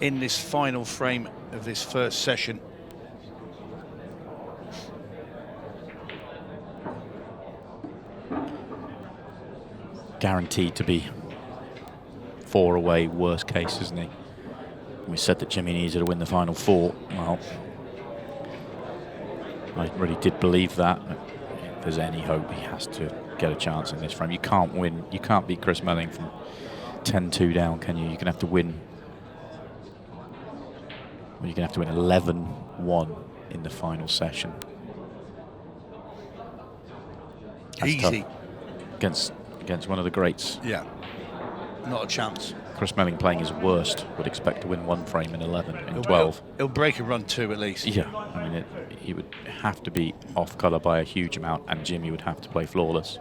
in this final frame of this first session. Guaranteed to be 4 away, worst case, isn't he? We said that Jimmy needed to win the final 4. Well, I really did believe that. If there's any hope, he has to get a chance in this frame. You can't win. You can't beat Chris Melling from 10-2 down, can you? You're going to have to win. Well, you're going to have to win 11-1 in the final session. That's Easy. Tough. Against one of the greats. Yeah, not a chance. Chris Melling playing his worst would expect to win 1 frame in 11, in 12. He'll break a run 2 at least. Yeah, I mean, he would have to be off colour by a huge amount, and Jimmy would have to play flawless.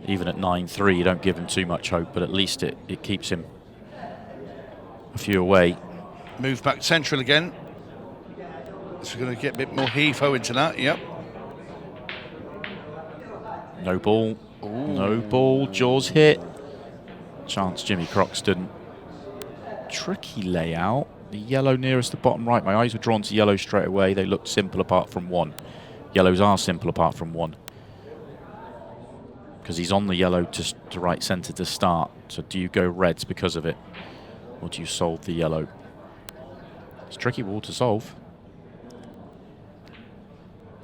Even at 9-3, you don't give him too much hope, but at least it keeps him a few away. Move back central again. So we're going to get a bit more heave-ho into that, yep. No ball. Ooh. No ball. Jaws hit. Chance Jimmy Croxton. Tricky layout. The yellow nearest the bottom right. My eyes were drawn to yellow straight away. They looked simple apart from 1. Yellows are simple apart from 1. Because he's on the yellow to right centre to start. So do you go reds because of it? Or do you solve the yellow? It's a tricky ball to solve.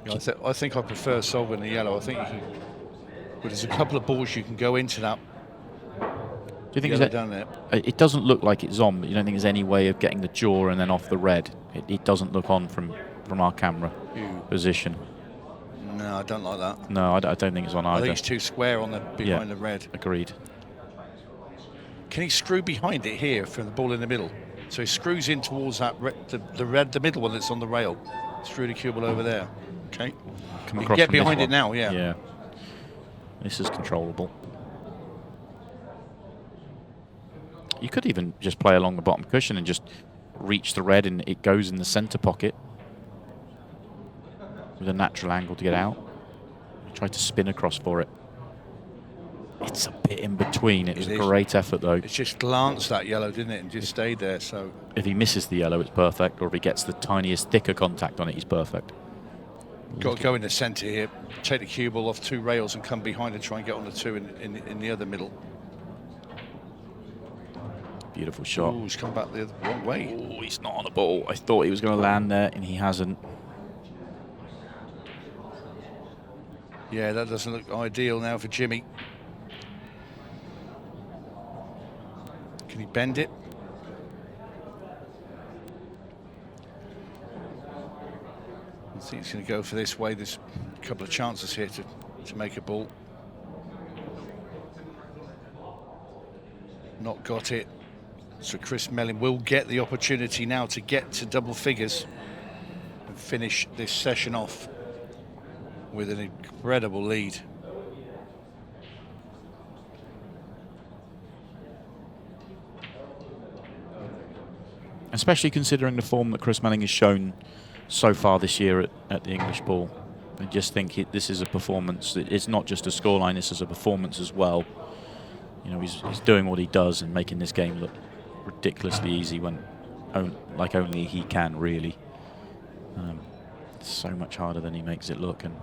Yeah, I think I prefer solving the yellow. I think you can, but there's a couple of balls you can go into that. Do you think down there? It doesn't look like it's on, but you don't think there's any way of getting the jaw and then off the red? It doesn't look on from our camera position. No, I don't like that. No, I don't think it's on either. I think it's too square on the behind the red. Agreed. Can he screw behind it here from the ball in the middle? So he screws in towards that the middle one that's on the rail. Screw the cue ball over there. Okay. You can get behind it now, yeah. Yeah. This is controllable. You could even just play along the bottom cushion and just reach the red and it goes in the centre pocket with a natural angle to get out. Try to spin across for it. It's a bit in between. It was a great effort though. It's just glanced that yellow, didn't it, and just stayed there. So if he misses the yellow, it's perfect, or if he gets the tiniest, thicker contact on it, he's perfect. Got to go in the centre here, take the cue ball off 2 rails and come behind and try and get on the 2 in the other middle. Beautiful shot. Ooh, he's come back the wrong way. Oh, he's not on the ball. I thought he was going to land there, and he hasn't. Yeah, that doesn't look ideal now for Jimmy. Can he bend it? I think he's going to go for this way. There's a couple of chances here to make a ball. Not got it. So Chris Melling will get the opportunity now to get to double figures and finish this session off with an incredible lead. Especially considering the form that Chris Melling has shown so far this year at the English ball. I just think this is a performance. It's not just a scoreline, this is a performance as well. You know, he's doing what he does and making this game look ridiculously easy when like only he can, really. It's so much harder than he makes it look, and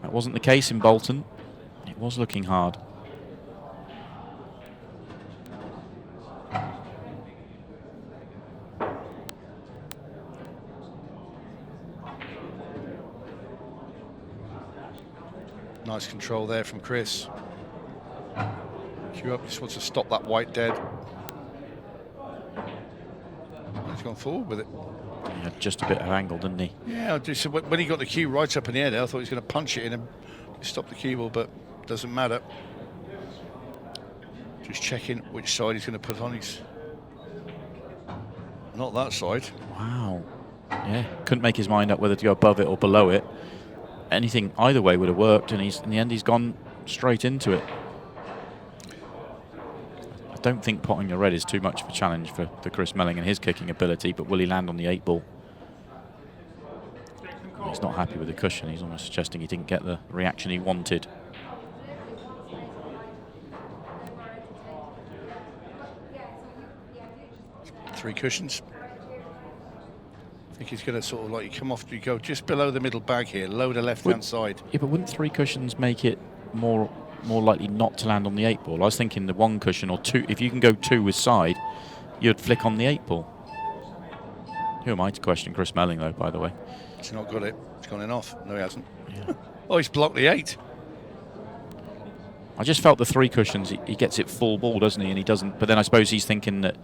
that wasn't the case in Bolton. It was looking hard. Nice control there from Chris. Cue up, just wants to stop that white dead. He's gone forward with it. He had just a bit of angle, didn't he? Yeah, just, when he got the cue right up in the air there, I thought he was going to punch it in and stop the cue ball, but doesn't matter. Just checking which side he's going to put on. He's not that side. Wow. Yeah, couldn't make his mind up whether to go above it or below it. Anything either way would have worked, and in the end he's gone straight into it. I don't think potting the red is too much of a challenge for Chris Melling and his kicking ability, but will he land on the 8-ball? He's not happy with the cushion. He's almost suggesting he didn't get the reaction he wanted. Three cushions. I think he's going to sort of like come off, you go just below the middle bag here, lower the left-hand side. Yeah, but wouldn't 3 cushions make it more likely not to land on the 8-ball? I was thinking the 1 cushion or 2. If you can go 2 with side, you'd flick on the 8-ball. Who am I to question Chris Melling, though, by the way? He's not got it. He's gone in off. No, he hasn't. Yeah. Oh, he's blocked the 8. I just felt the 3 cushions, he gets it full ball, doesn't he? And he doesn't. But then I suppose he's thinking that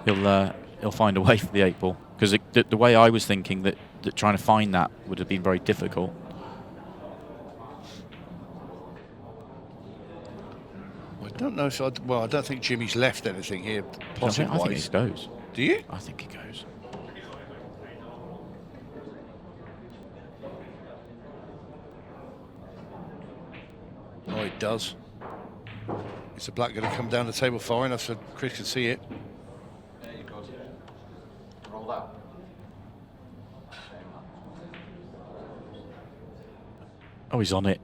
he'll find a way for the 8-ball. Because the way I was thinking that trying to find that would have been very difficult. I don't know. So I don't think Jimmy's left anything here. I think it goes. Do you? I think it goes. Oh, it does. Is the black going to come down the table far enough so Chris can see it? There you go. Roll that. Oh, he's on it.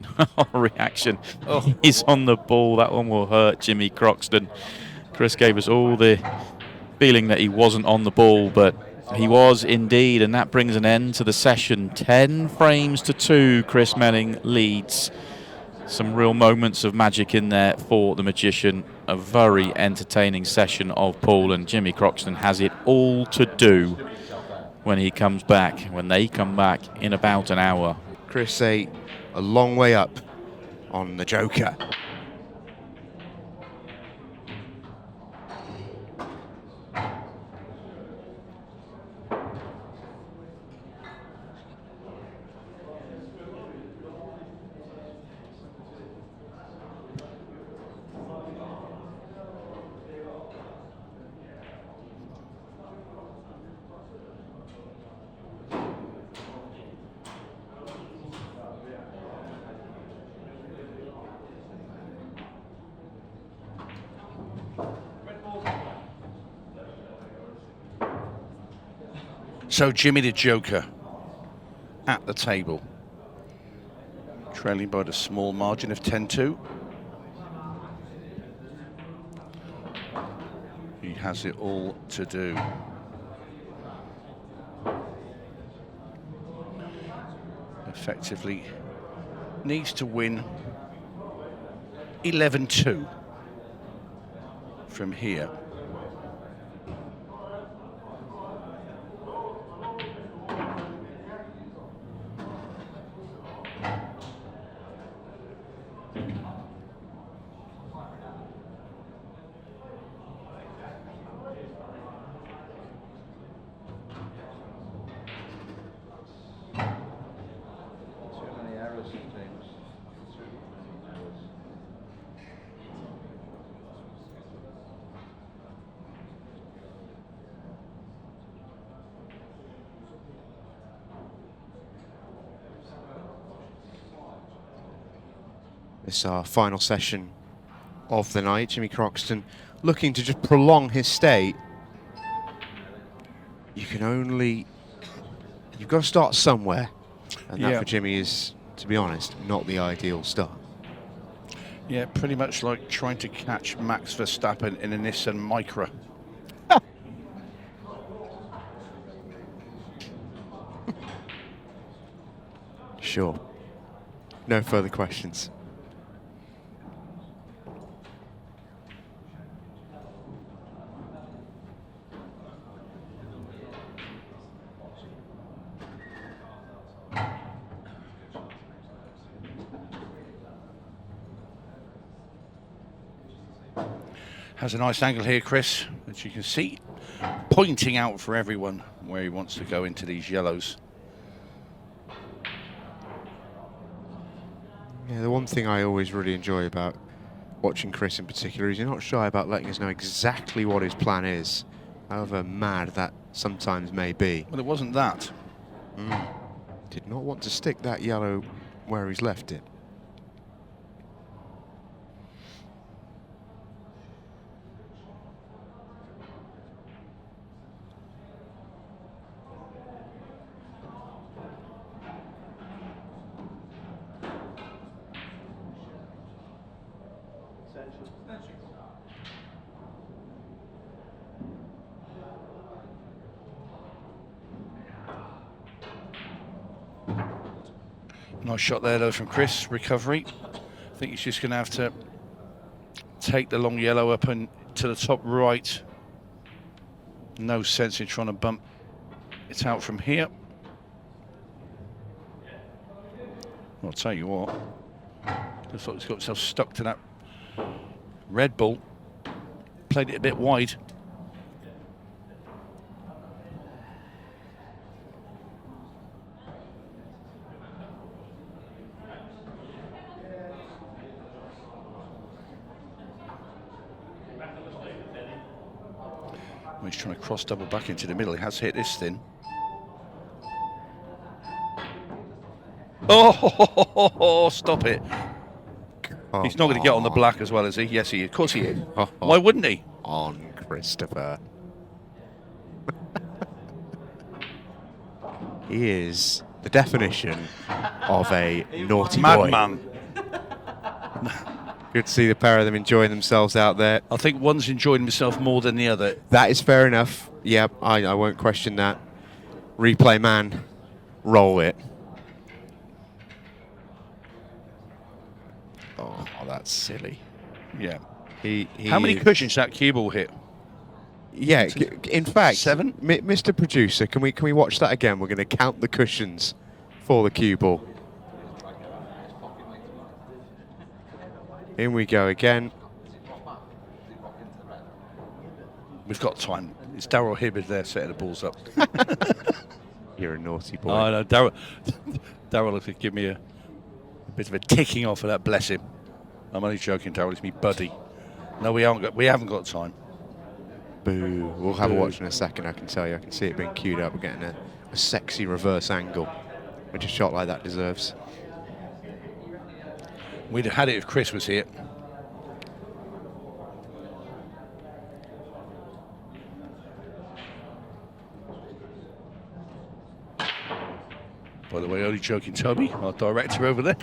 Reaction. Oh. He's on the ball. That one will hurt Jimmy Croxton. Chris gave us all the feeling that he wasn't on the ball, but he was indeed, and that brings an end to the session. 10 frames to 2, Chris Melling leads. Some real moments of magic in there for the magician. A very entertaining session of pool, and Jimmy Croxton has it all to do when he comes back, when they come back in about an hour. Chris a long way up on the Joker. So Jimmy the Joker at the table, trailing by the small margin of 10-2. He has it all to do. Effectively needs to win 11-2 from here. This is our final session of the night. Jimmy Croxton looking to just prolong his stay. You've got to start somewhere. And that for Jimmy is, to be honest, not the ideal start. Yeah, pretty much like trying to catch Max Verstappen in a Nissan Micra. Sure. No further questions. Has a nice angle here, Chris, as you can see, pointing out for everyone where he wants to go into these yellows. Yeah, the one thing I always really enjoy about watching Chris in particular is he's not shy about letting us know exactly what his plan is, however mad that sometimes may be. Well, it wasn't that. Did not want to stick that yellow where he's left it. Nice shot there, though, from Chris. Recovery. I think he's just going to have to take the long yellow up and to the top right. No sense in trying to bump it out from here. I'll tell you what. Looks like he's got himself stuck to that red ball. Played it a bit wide. He's trying to cross double back into the middle. He has hit this thin. Oh, stop it. He's not going to get on the black as well, is he? Yes, he is. Of course he is. Why wouldn't he? On Christopher. He is the definition of a naughty boy. Madman. Good to see the pair of them enjoying themselves out there. I think one's enjoying himself more than the other. That is fair enough. Yeah, I won't question that. Replay man, roll it. Oh, that's silly. Yeah. He How many cushions that cue ball hit? Yeah, in fact, 7? Mr. Producer, can we watch that again? We're going to count the cushions for the cue ball. In we go again. We've got time. It's 𝗨𝗃𝗍𝗵 there setting the balls up. You're a naughty boy. Oh, no, Darryl could give me a bit of a ticking off of that, bless him. I'm only joking, Darryl, it's me buddy. No, we haven't got time. Boo. We'll have a watch in a second, I can tell you. I can see it being queued up. We're getting a sexy reverse angle, which a shot like that deserves. We'd have had it if Chris was here. By the way, only joking, Toby, our director over there.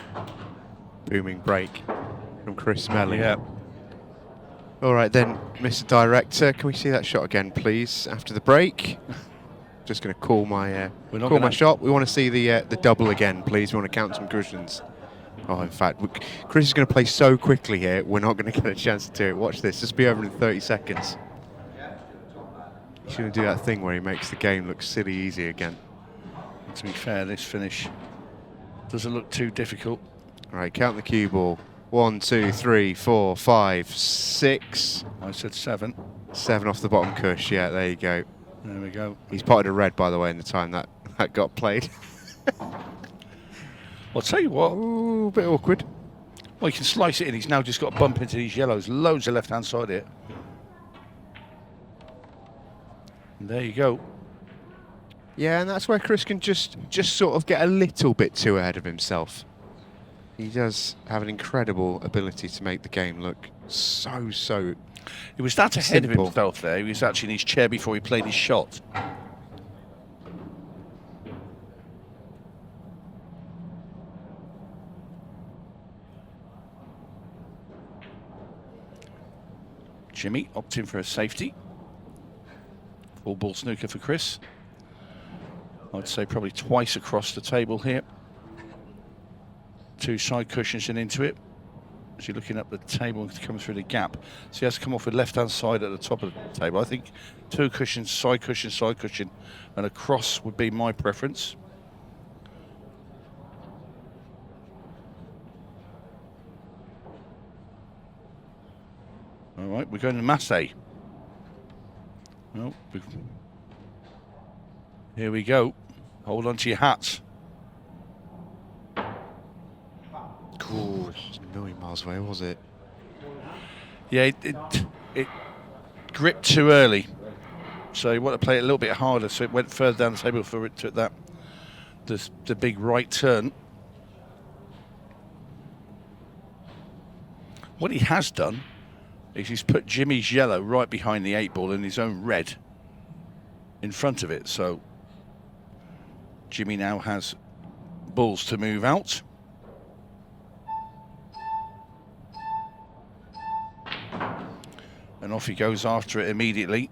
Booming break from Chris Melling. Yeah. All right then, Mr. Director, can we see that shot again, please, after the break? Just going to call my shot. We want to see the double again, please. We want to count some cushions. Oh, in fact, Chris is going to play so quickly here, we're not going to get a chance to do it. Watch this, just be over in 30 seconds. He's going to do that thing where he makes the game look silly easy again. To be fair, this finish doesn't look too difficult. All right, count the cue ball. 1, 2, 3, 4, 5, 6. I said 7. 7 off the bottom cush, yeah, there you go. There we go. He's potted a red, by the way, in the time that got played. I'll tell you what. Ooh, a bit awkward. Well, he can slice it in. He's now just got to bump into these yellows. Loads of left-hand side here. And there you go. Yeah, and that's where Chris can just sort of get a little bit too ahead of himself. He does have an incredible ability to make the game look so He was that ahead simple. of himself there. He was actually in his chair before he played his shot. Jimmy opting for a safety. All ball snooker for Chris. I'd say probably twice across the table here. 2 side cushions and into it. As you're looking up the table to come through the gap. So he has to come off with left-hand side at the top of the table. I think 2 cushions, side cushion, and a cross would be my preference. All right, we're going to Massey. Well, Here we go. Hold on to your hats. Ooh, it was a million miles away, was it? Yeah, it gripped too early. So you want to play it a little bit harder, so it went further down the table for it to that the big right turn. What he has done is he's put Jimmy's yellow right behind the 8-ball and his own red in front of it. So Jimmy now has balls to move out. And off he goes after it immediately.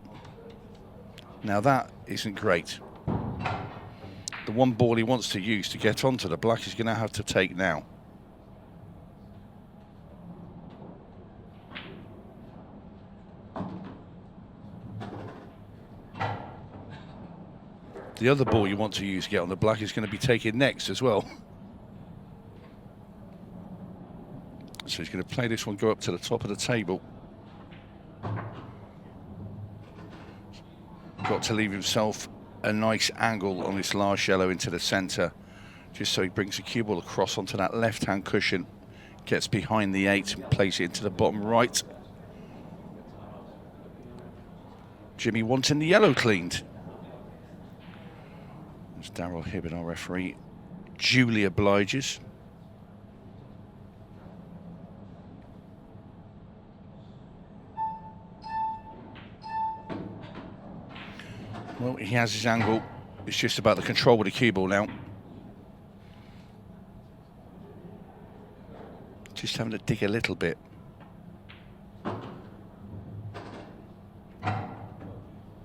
Now that isn't great. The one ball he wants to use to get onto the black is going to have to take now. The other ball you want to use to get on the black is going to be taken next as well. So he's going to play this one, go up to the top of the table. Got to leave himself a nice angle on this large yellow into the centre, just so he brings the cue ball across onto that left-hand cushion, gets behind the 8 and plays it into the bottom right. Jimmy wanting the yellow cleaned. As 𝗨𝗽𝗱𝗵𝗃, our referee, duly obliges. Well, he has his angle. It's just about the control with the cue ball now. Just having to dig a little bit. And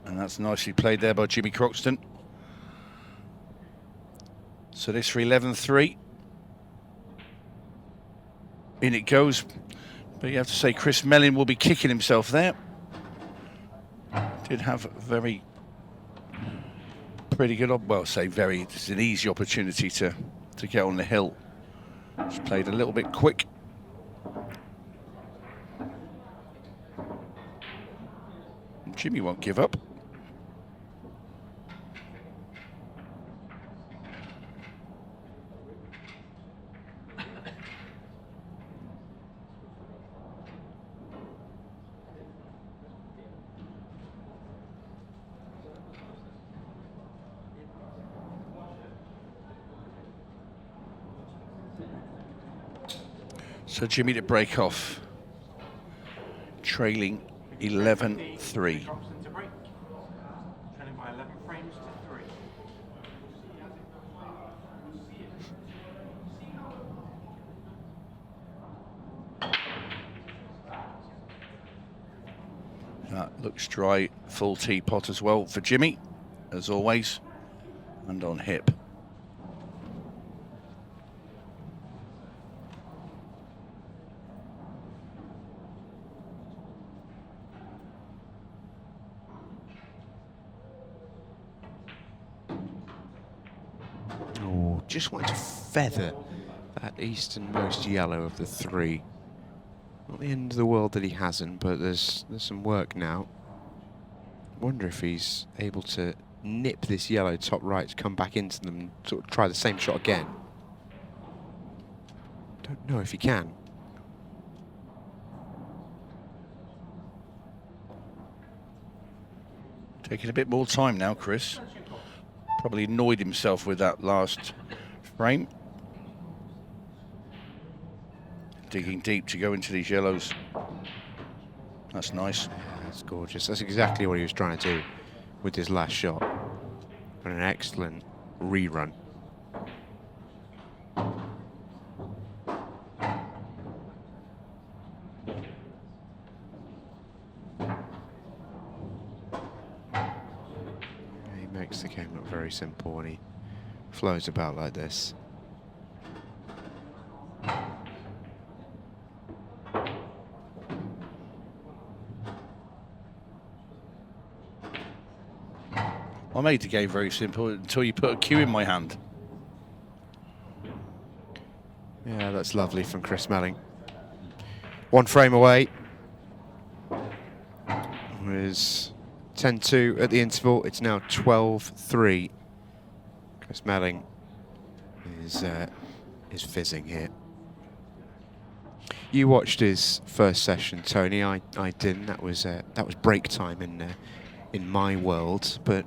that's nicely played there by Jimmy Croxton. So this for 11-3. In it goes. But you have to say Chris Melling will be kicking himself there. Did have a very pretty good, well, say very, it's an easy opportunity to get on the hill. Just played a little bit quick. Jimmy won't give up. So Jimmy to break off, trailing 11-3. Croxton to break. Trailing by 11 frames to 3. That looks dry, full teapot as well for Jimmy, as always, and on hip. Just wanted to feather that easternmost yellow of the 3. Not the end of the world that he hasn't, but there's some work now. Wonder if he's able to nip this yellow top right to come back into them and sort of try the same shot again. Don't know if he can. Taking a bit more time now, Chris. Probably annoyed himself with that last frame. Digging deep to go into these yellows. That's nice. Yeah, that's gorgeous. That's exactly what he was trying to do with his last shot. And an excellent rerun. He makes the game look very simple when he flows about like this. I made the game very simple until you put a cue in my hand. Yeah, that's lovely from Chris Melling. 1 frame away. It was 10-2 at the interval. It's now 12-3. Chris Melling is fizzing here. You watched his first session, Tony. I didn't. That was break time in my world. But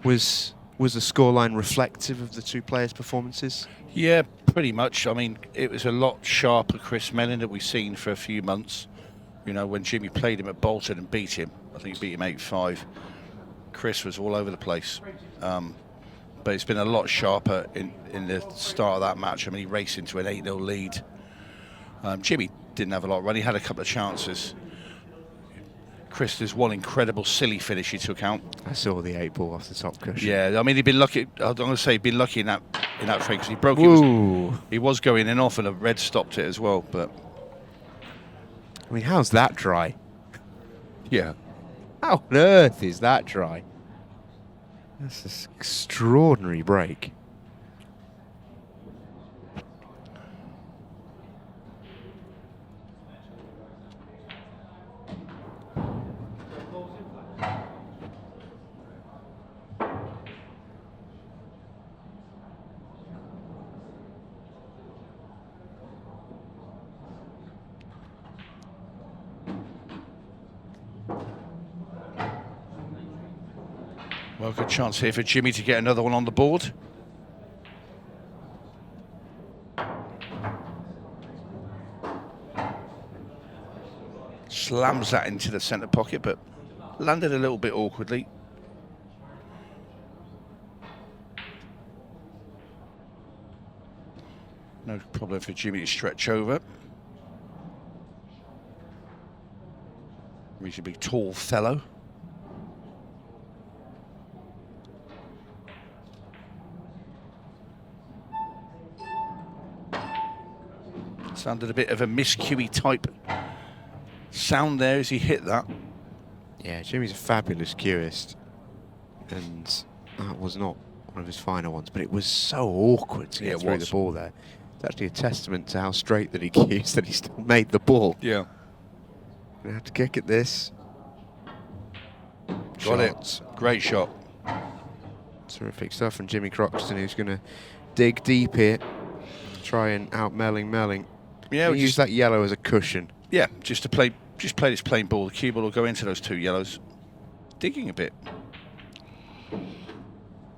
was the scoreline reflective of the two players' performances? Yeah, pretty much. I mean, it was a lot sharper Chris Melling that we've seen for a few months. You know, when Jimmy played him at Bolton and beat him, I think he beat him 8-5. Chris was all over the place. But it's been a lot sharper in the start of that match. I mean, he raced into an 8-0 lead. Jimmy didn't have a lot of run. He had a couple of chances. Chris, there's one incredible silly finish he took out. I saw the 8-ball off the top cushion. Yeah, I mean, he'd been lucky. I'm going to say he'd been lucky in that frame because he broke it. He was going in off, and a red stopped it as well. But I mean, how's that dry? Yeah. How on earth is that dry? That's an extraordinary break. Well, good chance here for Jimmy to get another one on the board. Slams that into the centre pocket, but landed a little bit awkwardly. No problem for Jimmy to stretch over. Reasonably tall fellow. Sounded a bit of a 𝗪𝗫 type sound there as he hit that. Yeah, Jimmy's a fabulous cueist, and that was not one of his finer ones, but it was so awkward to get through the ball there. It's actually a testament to how straight that he cues that he still made the ball. Yeah. Gonna have to kick at this. Got it. Great shot. Terrific stuff from Jimmy Croxton, who's going to dig deep here, try and out-Melling. Yeah, we use that yellow as a cushion. Yeah, just play this plain ball. The cue ball will go into those two yellows. Digging a bit.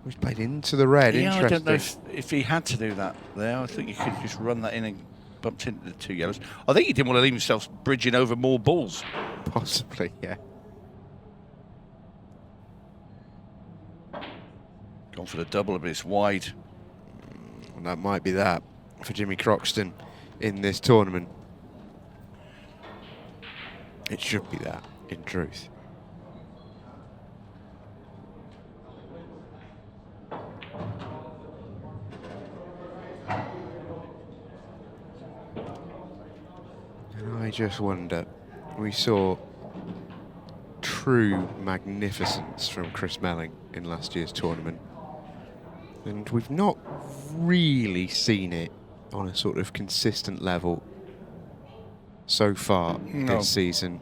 He's played into the red. Yeah, interesting. I don't know if he had to do that there. I think he could just run that in and bumped into the two yellows. I think he didn't want to leave himself bridging over more balls. Possibly, yeah. Gone for the double, but it's wide. And that might be that for Jimmy Croxton in this tournament. It should be that, in truth. And I just wonder, we saw true magnificence from Chris Melling in last year's tournament, and we've not really seen it on a sort of consistent level so far this season,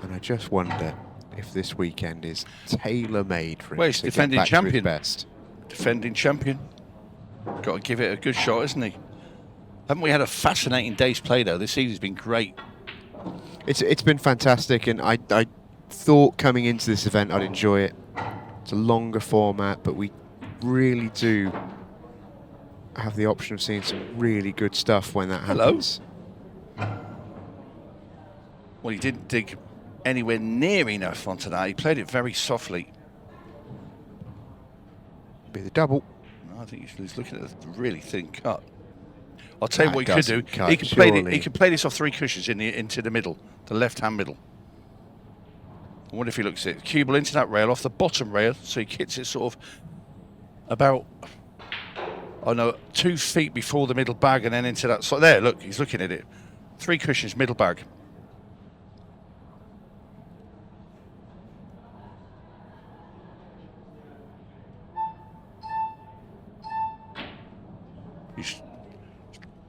and I just wonder if this weekend is tailor-made for him. Well, he's to defending get back champion. to his best. Defending champion. Got to give it a good shot, isn't he? Haven't we had a fascinating day's play though? This season's been great. It's been fantastic, and I thought coming into this event I'd enjoy it. It's a longer format, but we really do have the option of seeing some really good stuff when that happens. Well, he didn't dig anywhere near enough onto that. He played it very softly. Be the double. No, I think he's looking at a really thin cut. I'll tell you what he could do. Cut, He could play this off three cushions into the middle, the left-hand middle. I wonder if he looks at it. Cue ball into that rail, off the bottom rail, so he hits it sort of about, 2 feet before the middle bag, and then into that. So there, look, he's looking at it. Three cushions, middle bag.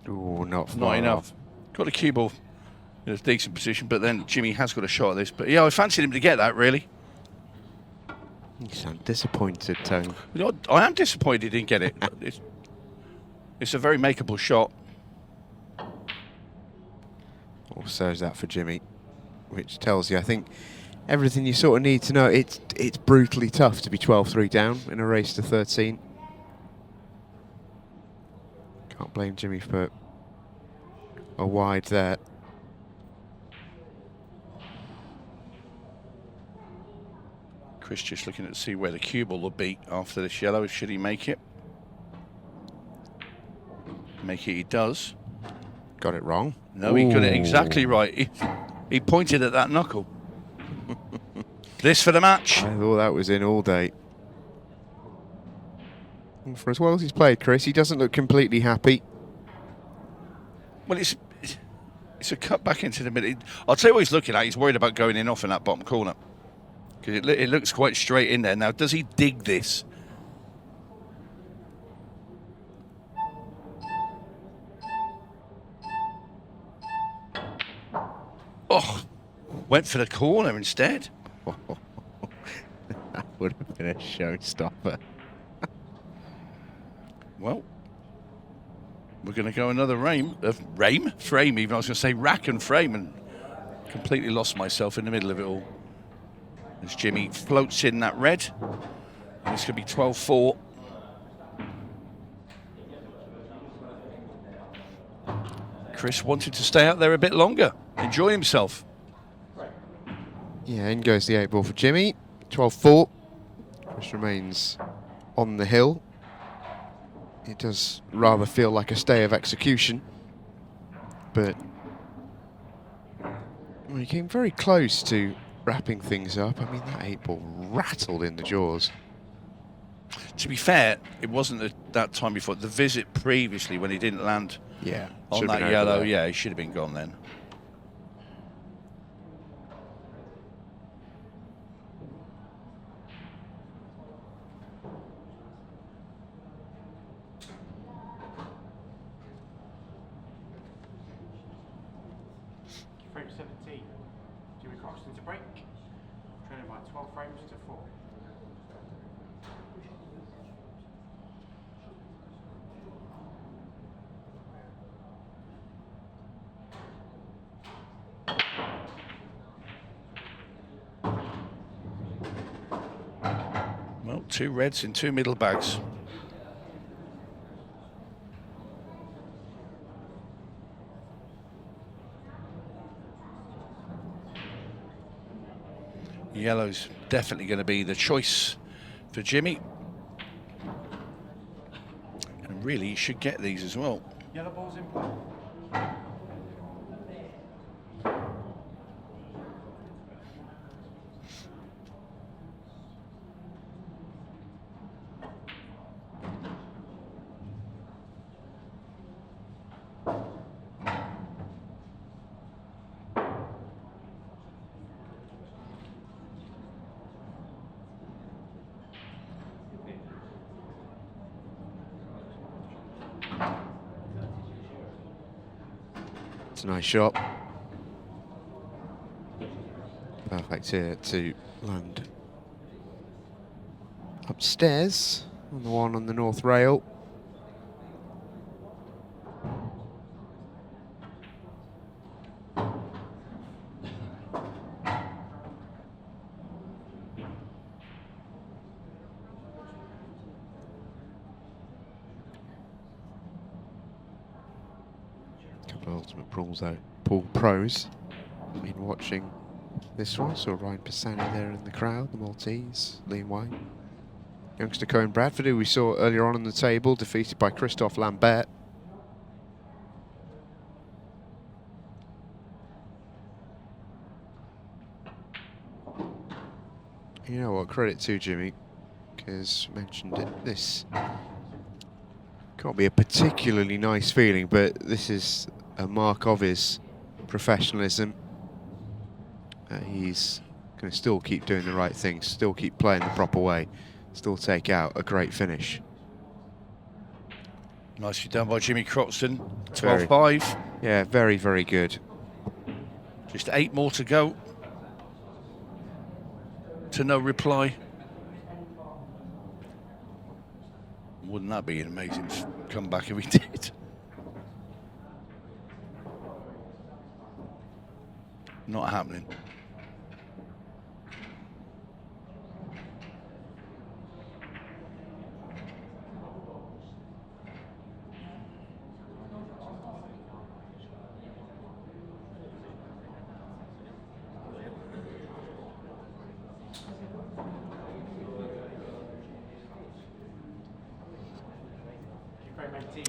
Ooh, not enough. Got the cue ball in a decent position, but then Jimmy has got a shot at this. But yeah, I fancied him to get that, really. You sound disappointed, Tony. You know, I am disappointed he didn't get it. It's a very makeable shot. Also, is that for Jimmy, which tells you, I think, everything you sort of need to know. It's brutally tough to be 12-3 down in a race to 13. Can't blame Jimmy for a wide there. Chris just looking to see where the cue ball will be after this yellow, should he make it. Make it, he does. Got it wrong. No, he got it exactly right. He pointed at that knuckle. This for the match. I thought that was in all day. And for as well as he's played, Chris, he doesn't look completely happy. Well, it's a cut back into the middle. I'll tell you what he's looking at. He's worried about going in off in that bottom corner. Because it looks quite straight in there. Now, does he dig this? Oh, went for the corner instead. That would have been a showstopper. Well, we're going to go another frame even. I was going to say rack and frame, and completely lost myself in the middle of it all. As Jimmy floats in that red, and it's going to be 12-4. Chris wanted to stay out there a bit longer, enjoy himself. Yeah, in goes the 8-ball for Jimmy. 12-4. Chris remains on the hill. It does rather feel like a stay of execution, but well, he came very close to wrapping things up. I mean, that 8-ball rattled in the jaws. To be fair, it wasn't that time before. The visit previously, when he didn't land on that yellow, yeah, he should have been gone then. Frame 17. Jimmy Croxton to break. Trailing by 12 frames to 4. Well, 2 reds in 2 middle bags. Yellow's definitely going to be the choice for Jimmy. And really, he should get these as well. Yellow ball's in play. It's a nice shot. Perfect here to land upstairs on the one on the north rail. Ultimate pool pros have been watching this one. So 𝗨𝗃𝗀𝗃 there in the crowd, the Maltese, Liam White. Youngster 𝗏𝗏𝗏𝗏, who we saw earlier on the table, defeated by Christophe Lambert. You know what, credit to Jimmy, because mentioned it, this can't be a particularly nice feeling, but this is a mark of his professionalism. He's going to still keep doing the right things, still keep playing the proper way, still take out a great finish. Nicely done by Jimmy Croxton. 12-5. Yeah, very, very good. Just 8 more to go. To no reply. Wouldn't that be an amazing comeback if he did? Not happening.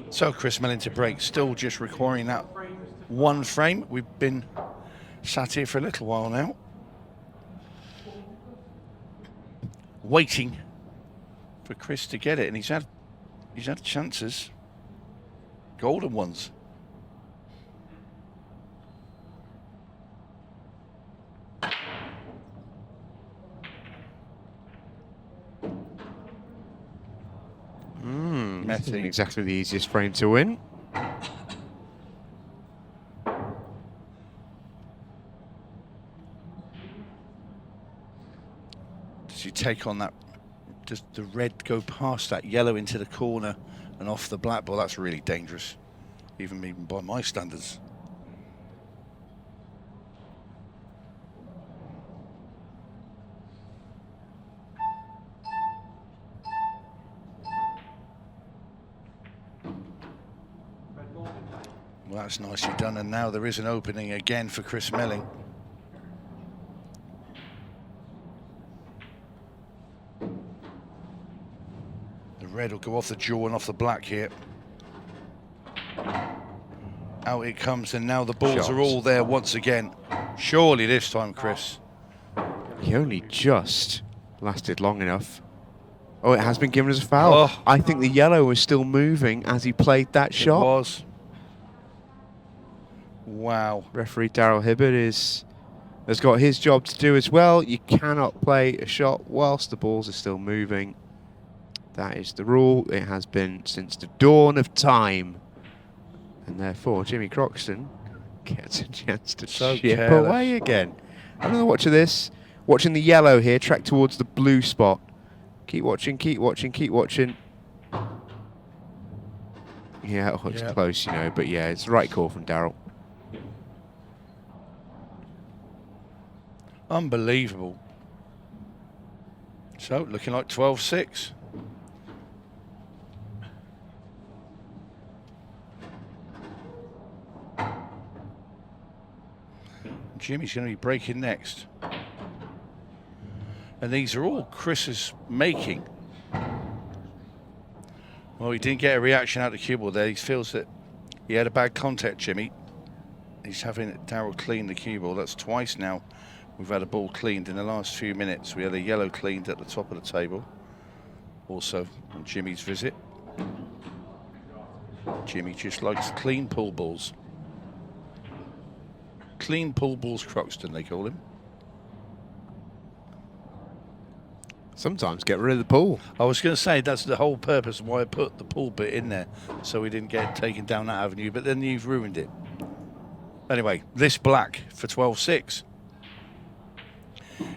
So Chris Melling to break, still just requiring that one frame. We've been sat here for a little while now, waiting for Chris to get it, and he's had chances, golden ones. This isn't exactly the easiest frame to win. Does he take on that? Does the red go past that yellow into the corner and off the black ball? That's really dangerous, even by my standards. Well, that's nicely done, and now there is an opening again for Chris Melling. The red will go off the jaw and off the black here. Out it comes, and now the balls are all there once again. Surely this time, Chris. He only just lasted long enough. Oh, it has been given as a foul. Oh. I think the yellow was still moving as he played that shot. It was. Wow. Referee 𝗨𝗃𝗵𝗵 has got his job to do as well. You cannot play a shot whilst the balls are still moving. That is the rule. It has been since the dawn of time. And therefore, Jimmy Croxton gets a chance to chip away again. Another watch of this. Watching the yellow here, track towards the blue spot. Keep watching, keep watching, keep watching. Yeah, it looks close, you know, but yeah, it's the right call from Daryl. Unbelievable. So, looking like 12-6. Jimmy's going to be breaking next. And these are all Chris's making. Well, he didn't get a reaction out of the cue ball there. He feels that he had a bad contact, Jimmy. He's having Daryl clean the cue ball. That's twice now we've had a ball cleaned in the last few minutes. We had a yellow cleaned at the top of the table. Also on Jimmy's visit. Jimmy just likes clean pool balls. Clean pool balls Croxton, they call him. Sometimes get rid of the pool. I was going to say that's the whole purpose of why I put the pool bit in there, so we didn't get taken down that avenue, but then you've ruined it. Anyway, this black for 12-6.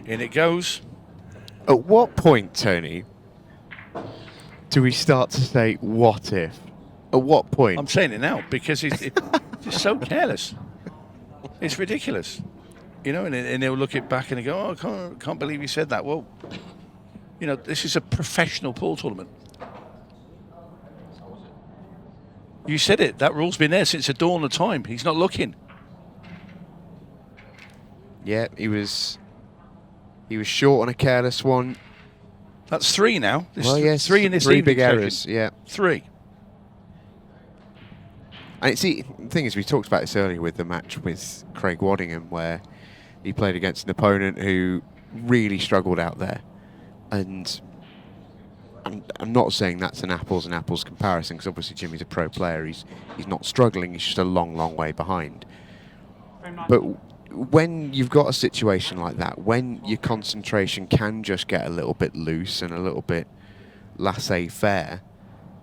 In it goes. At what point, Tony, do we start to say, what if? At what point? I'm saying it now because it's just so careless. It's ridiculous. You know, and they'll look it back and they go, oh, I can't believe you said that. Well, you know, this is a professional pool tournament. You said it. That rule's been there since the dawn of time. He's not looking. Yeah, he was short on a careless one. That's three now. Well, yes, three in this three evening big errors. session. Yeah, three. And see, the thing is, we talked about this earlier with the match with 𝗏𝗏𝗏𝗏, where he played against an opponent who really struggled out there. And I'm not saying that's an apples and apples comparison, because obviously Jimmy's a pro player. He's not struggling. He's just a long, long way behind. But when you've got a situation like that, when your concentration can just get a little bit loose and a little bit laissez-faire,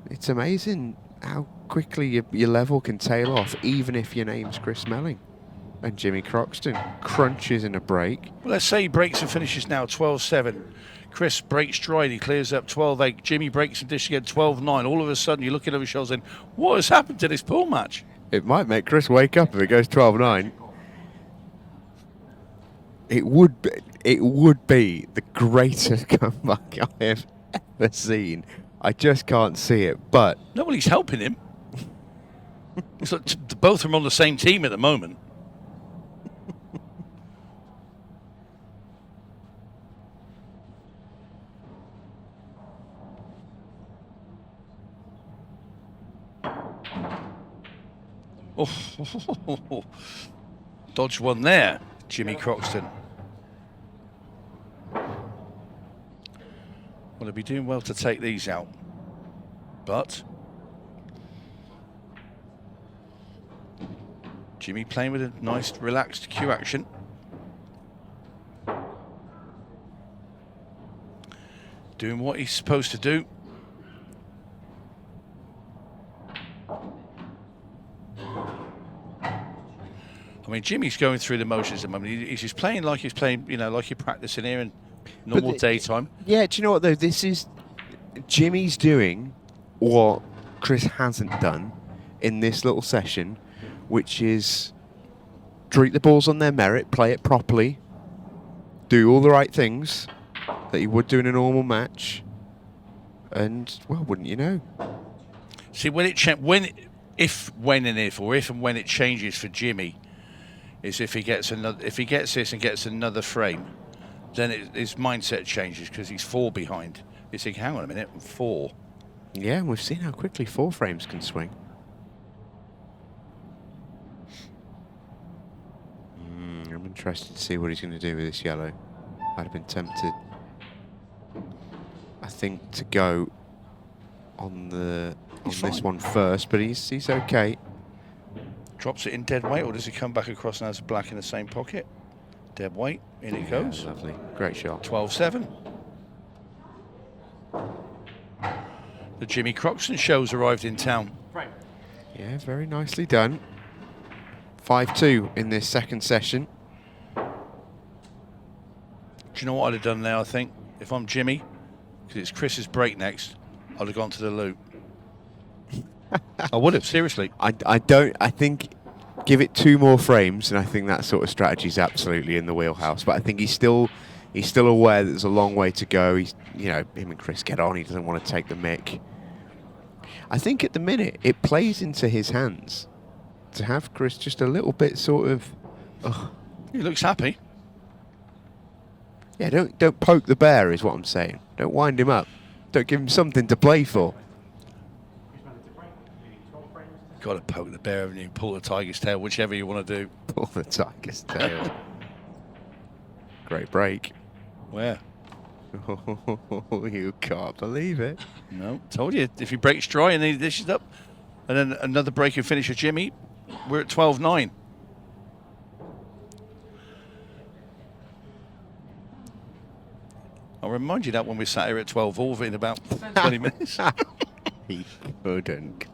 it's amazing how quickly your level can tail off, even if your name's Chris Melling. And Jimmy Croxton crunches in a break. Well, let's say he breaks and finishes now 12-7. Chris breaks stride, he clears up 12-8. Jimmy breaks and dishes again 12-9. All of a sudden, you're looking over his shoulder saying, what has happened to this pool match? It might make Chris wake up if it goes 12-9. It would be the greatest comeback I have ever seen. I just can't see it, but... No, well, he's helping him. It's like both of them on the same team at the moment. Oh, dodged one there, Jimmy Croxton. Well, he'll be doing well to take these out, but Jimmy playing with a nice, relaxed cue action. Doing what he's supposed to do. I mean, Jimmy's going through the motions at the moment. He's just playing like he's playing, you know, like you're practicing here in normal daytime. Yeah, do you know what, though? This is... Jimmy's doing what Chris hasn't done in this little session, which is treat the balls on their merit, play it properly, do all the right things that he would do in a normal match, and, well, wouldn't you know? See, when if and when it changes for Jimmy, is if he gets this and gets another frame, then his mindset changes because he's 4 behind. He's thinking, hang on a minute, I'm 4. Yeah, we've seen how quickly 4 frames can swing. I'm interested to see what he's going to do with this yellow. I'd have been tempted, I think, to go on this one first, but he's okay. Drops it in dead weight, or does he come back across and has black in the same pocket? Dead weight, in it goes. Lovely, great shot. 12-7. The Jimmy Croxton show's arrived in town. Yeah, very nicely done. 5-2 in this second session. Do you know what I'd have done now, I think? If I'm Jimmy, because it's Chris's break next, I'd have gone to the loop. I would have, seriously. I think give it 2 more frames, and I think that sort of strategy is absolutely in the wheelhouse. But I think he's still aware that there's a long way to go. He's, you know, him and Chris get on. He doesn't want to take the mick. I think at the minute it plays into his hands to have Chris just a little bit sort of. He looks happy. Yeah, don't poke the bear is what I'm saying. Don't wind him up. Don't give him something to play for. Got to poke the bear, haven't you? Pull the tiger's tail, whichever you want to do. Pull the tiger's tail. Great break. Where? Oh, you can't believe it. No, told you. If he breaks dry and then he dishes up, and then another break and finish of Jimmy, we're at 12-9. I'll remind you that when we sat here at 12 all in about 20 minutes. He couldn't.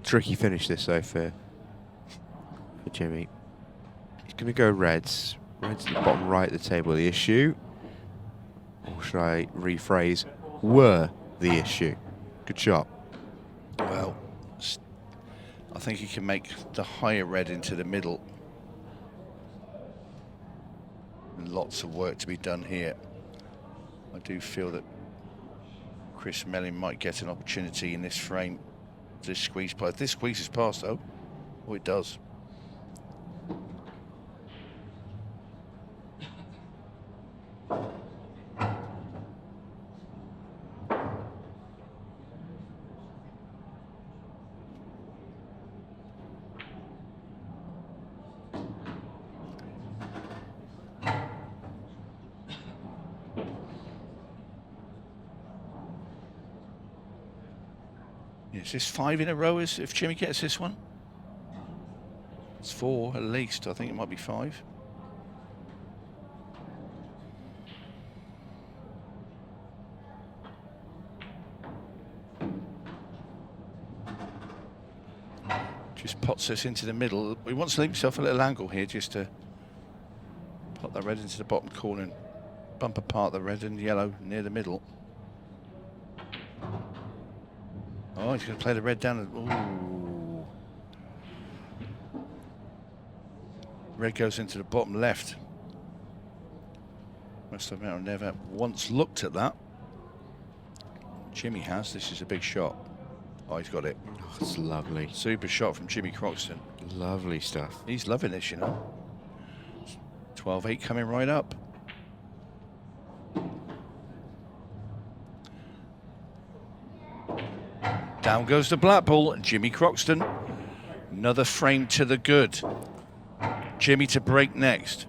Tricky finish this though for Jimmy. He's going to go reds. Reds at the bottom right of the table. The issue, or should I rephrase, were the issue. Good shot. Well, I think he can make the higher red into the middle. And lots of work to be done here. I do feel that Chris Melling might get an opportunity in this frame. This squeeze play. If this squeezes past though, oh it does. Is this 5 in a row if Jimmy gets this one? It's 4 at least. I think it might be 5. pots this into the middle. He wants to leave himself a little angle here just to pot that red into the bottom corner and bump apart the red and yellow near the middle. Oh, he's going to play the red down. Ooh. Red goes into the bottom left. Must admit, I've never once looked at that. Jimmy has. This is a big shot. Oh, he's got it. Oh, it's lovely. Super shot from Jimmy Croxton. Lovely stuff. He's loving this, you know. 12-8 coming right up. Down goes the black ball. Jimmy Croxton. Another frame to the good. Jimmy to break next.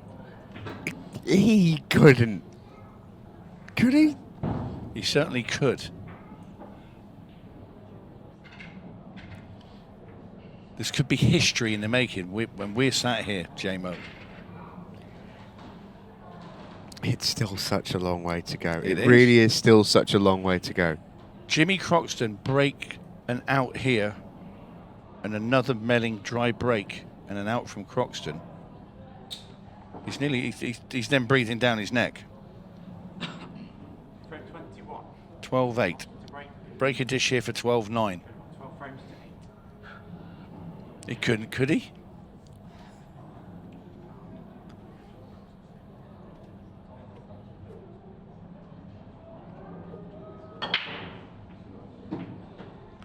He couldn't. Could he? He certainly could. This could be history in the making when we're sat here, J-Mo. It's still such a long way to go. It It really is still such a long way to go. Jimmy Croxton break and out here, and another Melling dry break and an out from Croxton. He's nearly, he's then breathing down his neck. 21. 12-8. Break a dish here for 12-9. 12 frames to 8. He couldn't, could he?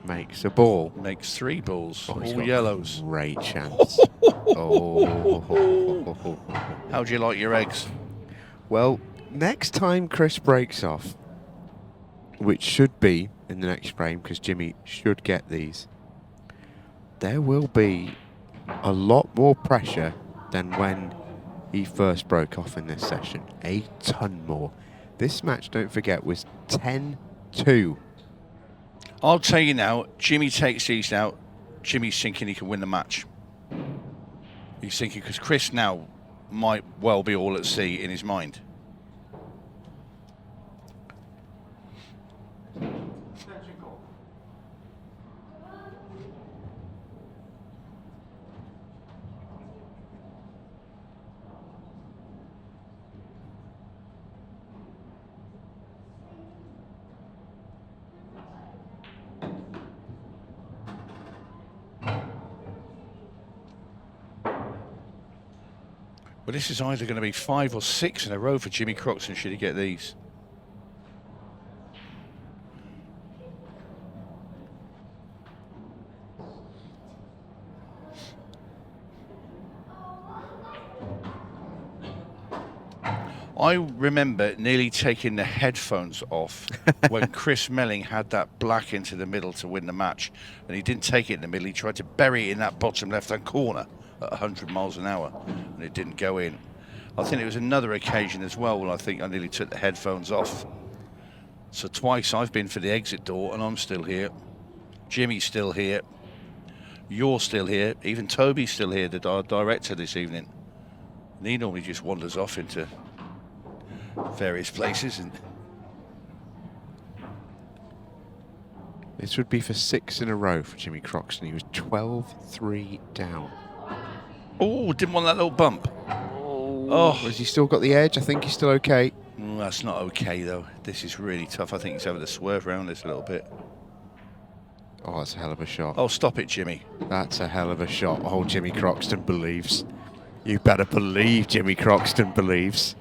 Makes a ball. Makes 3 balls, Oh, he's all got yellows. Great chance. Oh. How do you like your eggs? Well, next time Chris breaks off, which should be in the next frame because Jimmy should get these, there will be a lot more pressure than when he first broke off in this session. A ton more. This match, don't forget, was 10-2. I'll tell you now, Jimmy takes these out. Jimmy's thinking he can win the match. He's thinking, because Chris now might well be all at sea in his mind. But this is either going to be 5 or 6 in a row for Jimmy Croxton should he get these. I remember nearly taking the headphones off when Chris Melling had that black into the middle to win the match, and he didn't take it in the middle. He tried to bury it in that bottom left-hand corner at 100 miles an hour, and it didn't go in. I think it was another occasion as well when I think I nearly took the headphones off. So twice I've been for the exit door, and I'm still here. Jimmy's still here. You're still here. Even Toby's still here, the director this evening. And he normally just wanders off into various places. And This would be for 6 in a row for Jimmy Croxton. He was 12-3 down. oh, didn't want that little bump. Oh, has he still got the edge? I think he's still okay. That's not okay though. This is really tough. I think he's having to swerve around this a little bit. Oh, that's a hell of a shot. Oh, stop it, Jimmy. That's a hell of a shot. Oh, Jimmy Croxton believes. You better believe Jimmy Croxton believes.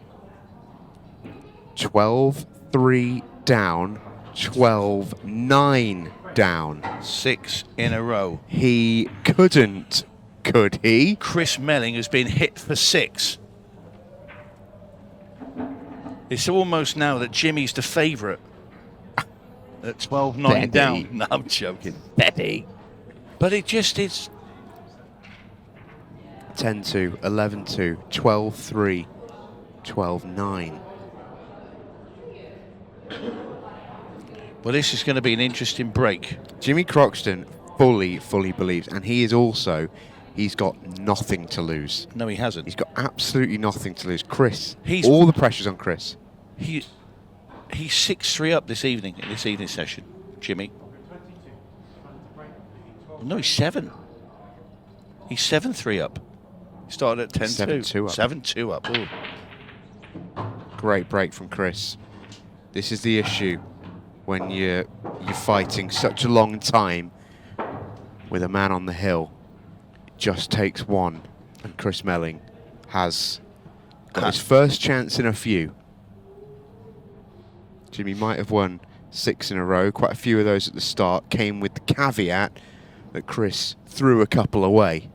12-3 down, 12-9 down. 6 in a row. He couldn't, could he? Chris Melling has been hit for 6. It's almost now that Jimmy's the favourite. At 12-9 down. No, I'm joking. Betty. But it just is. 10-2, 11-2, 12-3, 12-9. Well, this is going to be an interesting break. Jimmy Croxton fully believes, and he is also, he's got nothing to lose. No, he hasn't. He's got absolutely nothing to lose. Chris, He's- all the pressure's on Chris. He's 6-3 up this evening, in this evening session, Jimmy. No, he's 7. He's 7-3 up. He started at 10-2. 7-2 up. 7-2 up. Ooh. Great break from Chris. This is the issue when you're fighting such a long time with a man on the hill. It just takes one, and Chris Melling has got his first chance in a few. Jimmy might have won 6 in a row. Quite a few of those at the start came with the caveat that Chris threw a couple away.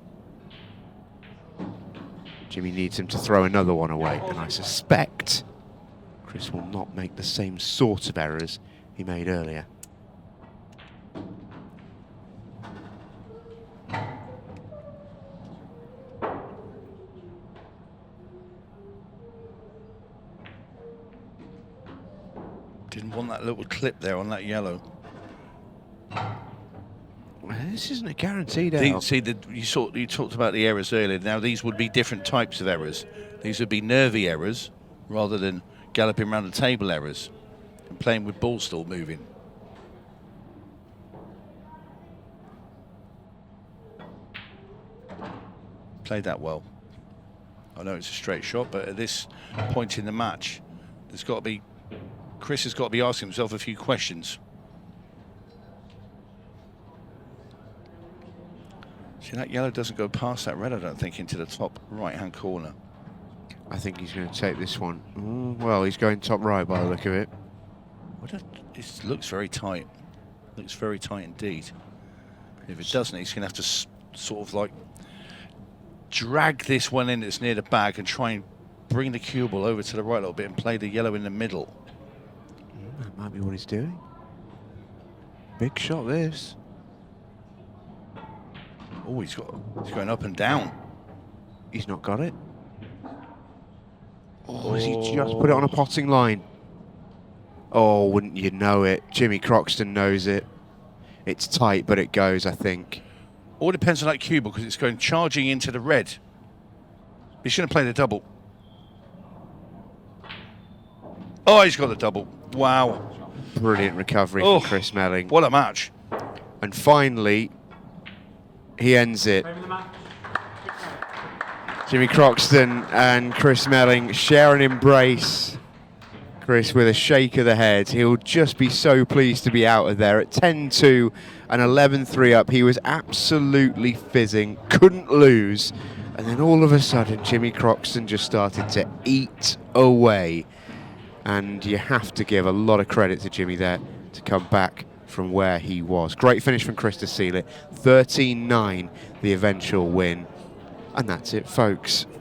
Jimmy needs him to throw another one away, and I suspect Chris will not make the same sort of errors he made earlier. Didn't want that little clip there on that yellow. Well, this isn't a guaranteed error. You talked about the errors earlier. Now these would be different types of errors. These would be nervy errors rather than galloping around the table errors and playing with ball still moving. Played that well. I know it's a straight shot, but at this point in the match, there's got to be, Chris has got to be asking himself a few questions. See, that yellow doesn't go past that red, I don't think, into the top right-hand corner. I think he's going to take this one. Well, he's going top right by the look of it. It looks very tight. Looks very tight indeed. If it doesn't, he's going to have to sort of like drag this one in that's near the bag and try and bring the cue ball over to the right a little bit and play the yellow in the middle. That might be what he's doing. Big shot, this. Oh, he's going up and down. He's not got it. Oh, has he just put it on a potting line? Oh, wouldn't you know it? Jimmy Croxton knows it. It's tight, but it goes, I think. All depends on that cue ball because it's going charging into the red. He shouldn't play the double. Oh, he's got the double. Wow. Brilliant recovery from Chris Melling. What a match. And finally, he ends it. Jimmy Croxton and Chris Melling share an embrace. Chris with a shake of the head. He'll just be so pleased to be out of there at 10-2 and 11-3 up. He was absolutely fizzing, couldn't lose. And then all of a sudden, Jimmy Croxton just started to eat away. And you have to give a lot of credit to Jimmy there to come back from where he was. Great finish from Chris to seal it. 13-9, the eventual win. And that's it, folks.